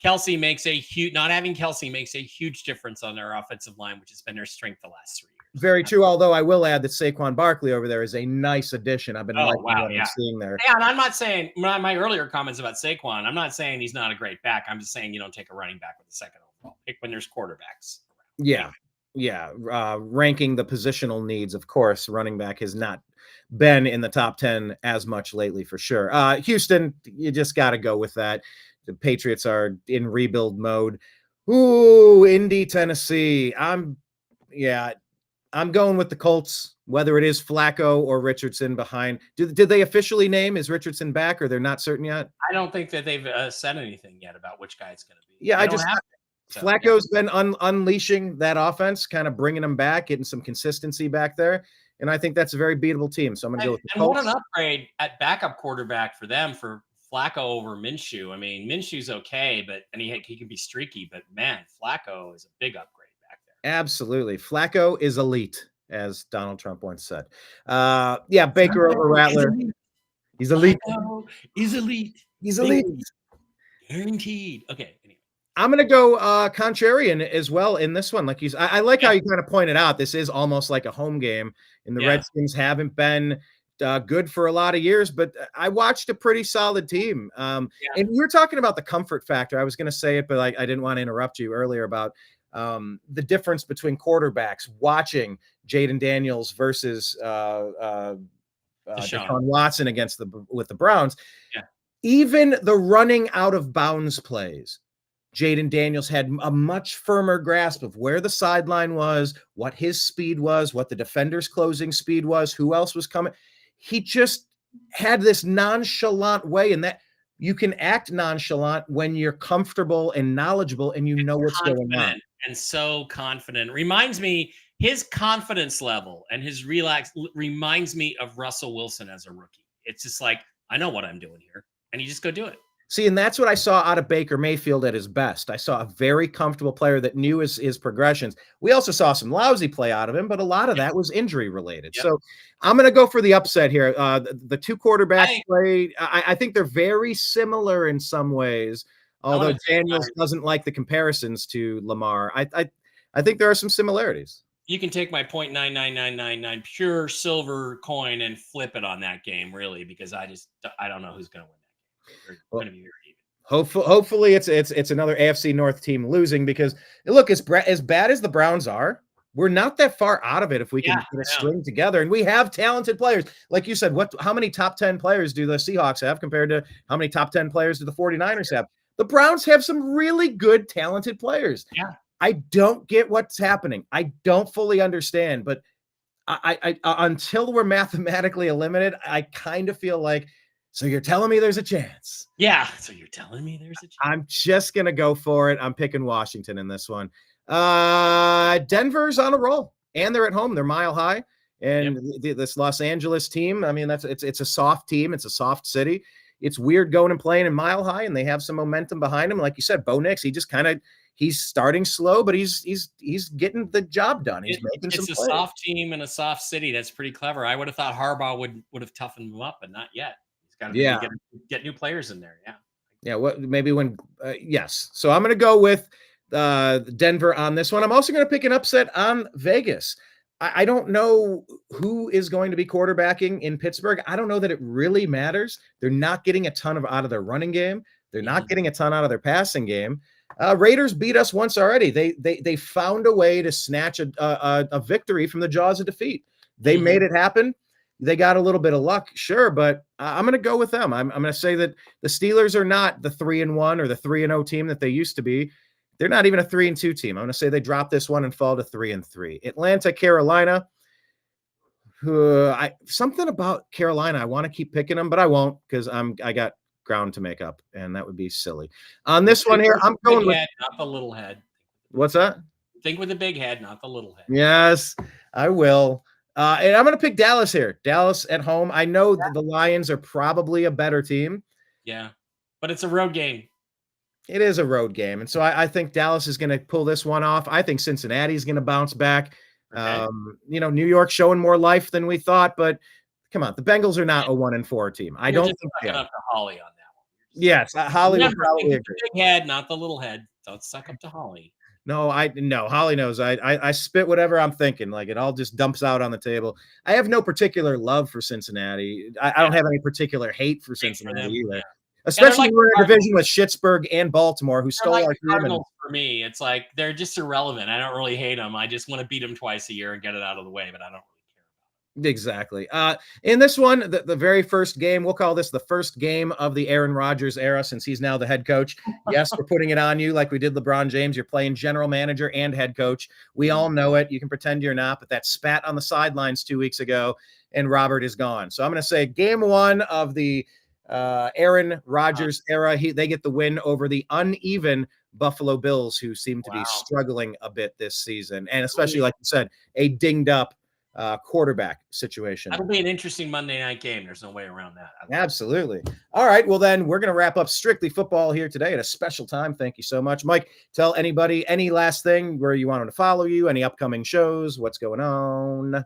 Speaker 1: Kelsey makes a huge not having Kelsey makes a huge difference on their offensive line, which has been their strength the last 3 years.
Speaker 2: Very true. Although I will add that Saquon Barkley over there is a nice addition. I've been liking what I'm seeing there.
Speaker 1: Yeah, and I'm not saying my earlier comments about Saquon. I'm not saying he's not a great back. I'm just saying you don't take a running back with the second overall pick when there's quarterbacks around.
Speaker 2: Yeah. Yeah, ranking the positional needs, of course, running back has not been in the top 10 as much lately for sure. Houston, you just got to go with that. The Patriots are in rebuild mode. Ooh, Indy, Tennessee. I'm going with the Colts, whether it is Flacco or Richardson behind. Did they officially name, is Richardson back, or they're not certain yet?
Speaker 1: I don't think that they've said anything yet about which guy it's going to be.
Speaker 2: Yeah, Flacco's been unleashing that offense, kind of bringing them back, getting some consistency back there. And I think that's a very beatable team. So I'm going to go with the Colts.
Speaker 1: What an upgrade at backup quarterback for them, for Flacco over Minshew. I mean, Minshew's okay, and he can be streaky, but man, Flacco is a big upgrade back there.
Speaker 2: Absolutely. Flacco is elite, as Donald Trump once said. Baker over Rattler. He's elite.
Speaker 1: He's elite.
Speaker 2: He's elite.
Speaker 1: Guaranteed. Okay.
Speaker 2: I'm going to go contrarian as well in this one. Like I like how you kind of pointed out, this is almost like a home game, and the Redskins haven't been good for a lot of years, but I watched a pretty solid team. And you were talking about the comfort factor. I was going to say it, but I didn't want to interrupt you earlier about the difference between quarterbacks watching Jaden Daniels versus Deshaun Watson with the Browns. Yeah. Even the running out of bounds plays, Jaden Daniels had a much firmer grasp of where the sideline was, what his speed was, what the defender's closing speed was, who else was coming. He just had this nonchalant way, and that you can act nonchalant when you're comfortable and knowledgeable and you know what's going on.
Speaker 1: And so confident. Reminds me, his confidence level and his relax reminds me of Russell Wilson as a rookie. It's just like, I know what I'm doing here, and you just go do it.
Speaker 2: See, and that's what I saw out of Baker Mayfield at his best. I saw a very comfortable player that knew his progressions. We also saw some lousy play out of him, but a lot of that was injury related. Yep. So I'm going to go for the upset here. The two quarterbacks play, I think they're very similar in some ways, although Daniels doesn't like the comparisons to Lamar. I think there are some similarities.
Speaker 1: You can take my 0.99999 pure silver coin and flip it on that game, really, because I don't know who's going to win.
Speaker 2: Hopefully it's another AFC North team losing, because look, as bad as the Browns are, we're not that far out of it if we can get a string together, and we have talented players. Like you said, how many top 10 players do the Seahawks have compared to how many top 10 players do the 49ers have? The Browns have some really good, talented players.
Speaker 1: Yeah.
Speaker 2: I don't get what's happening. I don't fully understand, but I until we're mathematically eliminated, I kind of feel like, so you're telling me there's a chance.
Speaker 1: Yeah. So you're telling me there's a chance.
Speaker 2: I'm just going to go for it. I'm picking Washington in this one. Denver's on a roll, and they're at home. They're mile high. And this Los Angeles team, I mean, it's a soft team. It's a soft city. It's weird going and playing in Mile High, and they have some momentum behind him. Like you said, Bo Nix, he's starting slow, but he's getting the job done. He's making some plays.
Speaker 1: It's a soft team in a soft city. That's pretty clever. I would have thought Harbaugh would have toughened him up, but not yet. He's got to get new players in there. Yeah.
Speaker 2: Yeah. What maybe when yes. So I'm going to go with Denver on this one. I'm also going to pick an upset on Vegas. I don't know who is going to be quarterbacking in Pittsburgh. I don't know that it really matters. They're not getting a ton out of their running game. They're not getting a ton out of their passing game. Raiders beat us once already. They found a way to snatch a victory from the jaws of defeat. They made it happen. They got a little bit of luck, sure, but I'm going to go with them. I'm going to say that the Steelers are not the 3-1 or the 3-0 team that they used to be. They're not even a 3-2 team. I'm going to say they drop this one and fall to 3-3. Atlanta, Carolina. Something about Carolina. I want to keep picking them, but I won't, because I got ground to make up, and that would be silly. On this one here, I'm going with
Speaker 1: not the little head.
Speaker 2: What's that?
Speaker 1: Think with the big head, not the little head.
Speaker 2: Yes, I will. And I'm going to pick Dallas here. Dallas at home. I know that the Lions are probably a better team.
Speaker 1: Yeah, but it's a road game.
Speaker 2: It is a road game. And so I think Dallas is going to pull this one off. I think Cincinnati is going to bounce back. Okay. New York showing more life than we thought, but come on, the Bengals are not a 1-4 team. I don't think they are.
Speaker 1: Up to Holly on that one.
Speaker 2: Yes, Holly would probably agree.
Speaker 1: Big head, not the little head. Don't suck up to Holly.
Speaker 2: No, Holly knows. I spit whatever I'm thinking. Like, it all just dumps out on the table. I have no particular love for Cincinnati. I don't have any particular hate for Cincinnati either. Yeah. Especially we're in a division with Pittsburgh and Baltimore, who stole our
Speaker 1: Cardinals. For me, it's like they're just irrelevant. I don't really hate them. I just want to beat them twice a year and get it out of the way, but I don't really care about it.
Speaker 2: Exactly. In this one, the very first game, we'll call this the first game of the Aaron Rodgers era, since he's now the head coach. Yes, we're putting it on you like we did LeBron James. You're playing general manager and head coach. We all know it. You can pretend you're not, but that spat on the sidelines 2 weeks ago, and Robert is gone. So I'm going to say game one of the Aaron Rodgers era. They get the win over the uneven Buffalo Bills, who seem to be struggling a bit this season, and especially, like you said, a dinged up quarterback situation.
Speaker 1: That'll be an interesting Monday night game. There's no way around that.
Speaker 2: Absolutely. All right. Well, then we're going to wrap up Strictly Football here today at a special time. Thank you so much, Mike. Tell anybody any last thing where you want them to follow you, any upcoming shows, what's going on.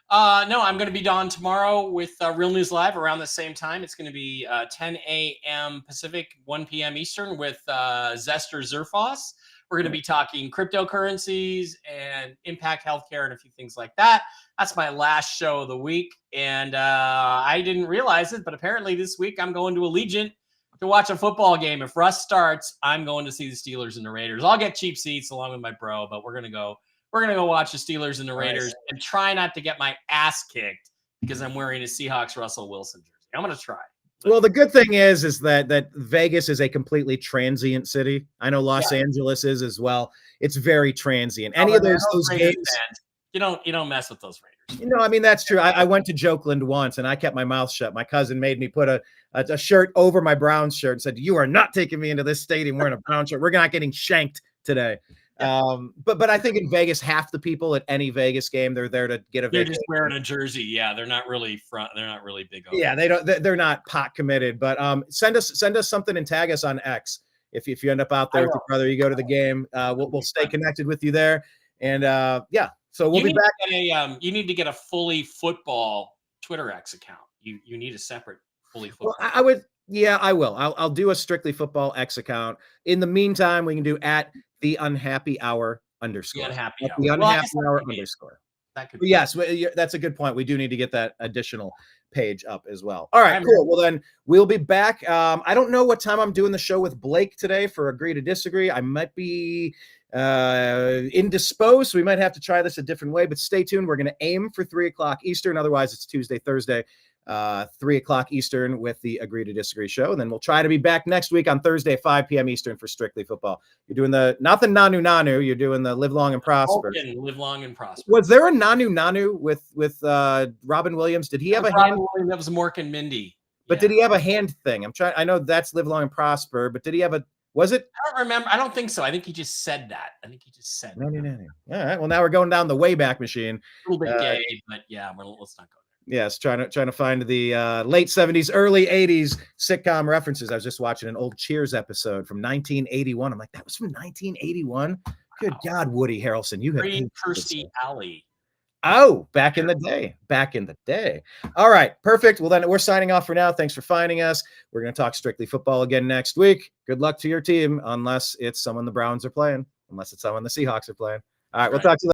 Speaker 1: No, I'm going to be on tomorrow with Real News Live around the same time. It's going to be 10 a.m. Pacific, 1 p.m. Eastern with Zester Zerfoss. We're going to be talking cryptocurrencies and impact healthcare and a few things like that. That's my last show of the week. And I didn't realize it, but apparently this week I'm going to Allegiant to watch a football game. If Russ starts, I'm going to see the Steelers and the Raiders. I'll get cheap seats along with my bro, but we're going to go watch the Steelers and the Raiders and try not to get my ass kicked because I'm wearing a Seahawks Russell Wilson jersey. I'm going to try.
Speaker 2: Well, the good thing is that Vegas is a completely transient city. I know Los Angeles is as well. It's very transient. Any of those games,
Speaker 1: you don't mess with those Raiders.
Speaker 2: I mean, that's true. I went to Jokeland once and I kept my mouth shut. My cousin made me put a shirt over my Browns shirt and said, "You are not taking me into this stadium wearing a Brown shirt. We're not getting shanked today." But I think in Vegas, half the people at any Vegas game, they're there to get a
Speaker 1: They're just wearing a jersey. Yeah, they're not really big.
Speaker 2: Yeah, they're not pot committed. But send us something and tag us on X if you end up out there with your brother. You go to the game. We'll stay connected with you there. And so we'll be back.
Speaker 1: You need to get a fully football Twitter X account. You need a separate fully football.
Speaker 2: Well, I would. Yeah, I will. I'll do a Strictly Football X account. In the meantime, we can do @the unhappy hour _.
Speaker 1: The unhappy hour.
Speaker 2: The unhappy hour _.
Speaker 1: That could
Speaker 2: But
Speaker 1: be.
Speaker 2: yes, that's a good point. We do need to get that additional page up as well. All right, cool. Well, then we'll be back. I don't know what time I'm doing the show with Blake today for Agree to Disagree. I might be indisposed. So we might have to try this a different way, but stay tuned. We're going to aim for 3 o'clock Eastern. Otherwise, it's Tuesday, Thursday, 3 o'clock Eastern with the Agree to Disagree show. And then we'll try to be back next week on Thursday, 5 p.m. Eastern for Strictly Football. You're doing not the Nanu Nanu. You're doing the Live Long and Prosper.
Speaker 1: Live Long and Prosper.
Speaker 2: Was there a Nanu Nanu with Robin Williams? Did he have a hand?
Speaker 1: That was Mork and Mindy.
Speaker 2: But did he have a hand thing? I know that's Live Long and Prosper, but did he have was it?
Speaker 1: I don't remember. I don't think so. I think he just said that.
Speaker 2: Nanu Nanu. All right. Well, now we're going down the Wayback Machine.
Speaker 1: A little bit gay, but yeah, let's not go there.
Speaker 2: Yes, trying to find the late 70s, early 80s sitcom references. I was just watching an old Cheers episode from 1981. I'm like, that was from 1981? Good God, Woody Harrelson. You have
Speaker 1: Kirstie Alley.
Speaker 2: Oh, back in the day. All right, perfect. Well, then we're signing off for now. Thanks for finding us. We're going to talk Strictly Football again next week. Good luck to your team, unless it's someone the Browns are playing, unless it's someone the Seahawks are playing. All right, we'll talk to you later.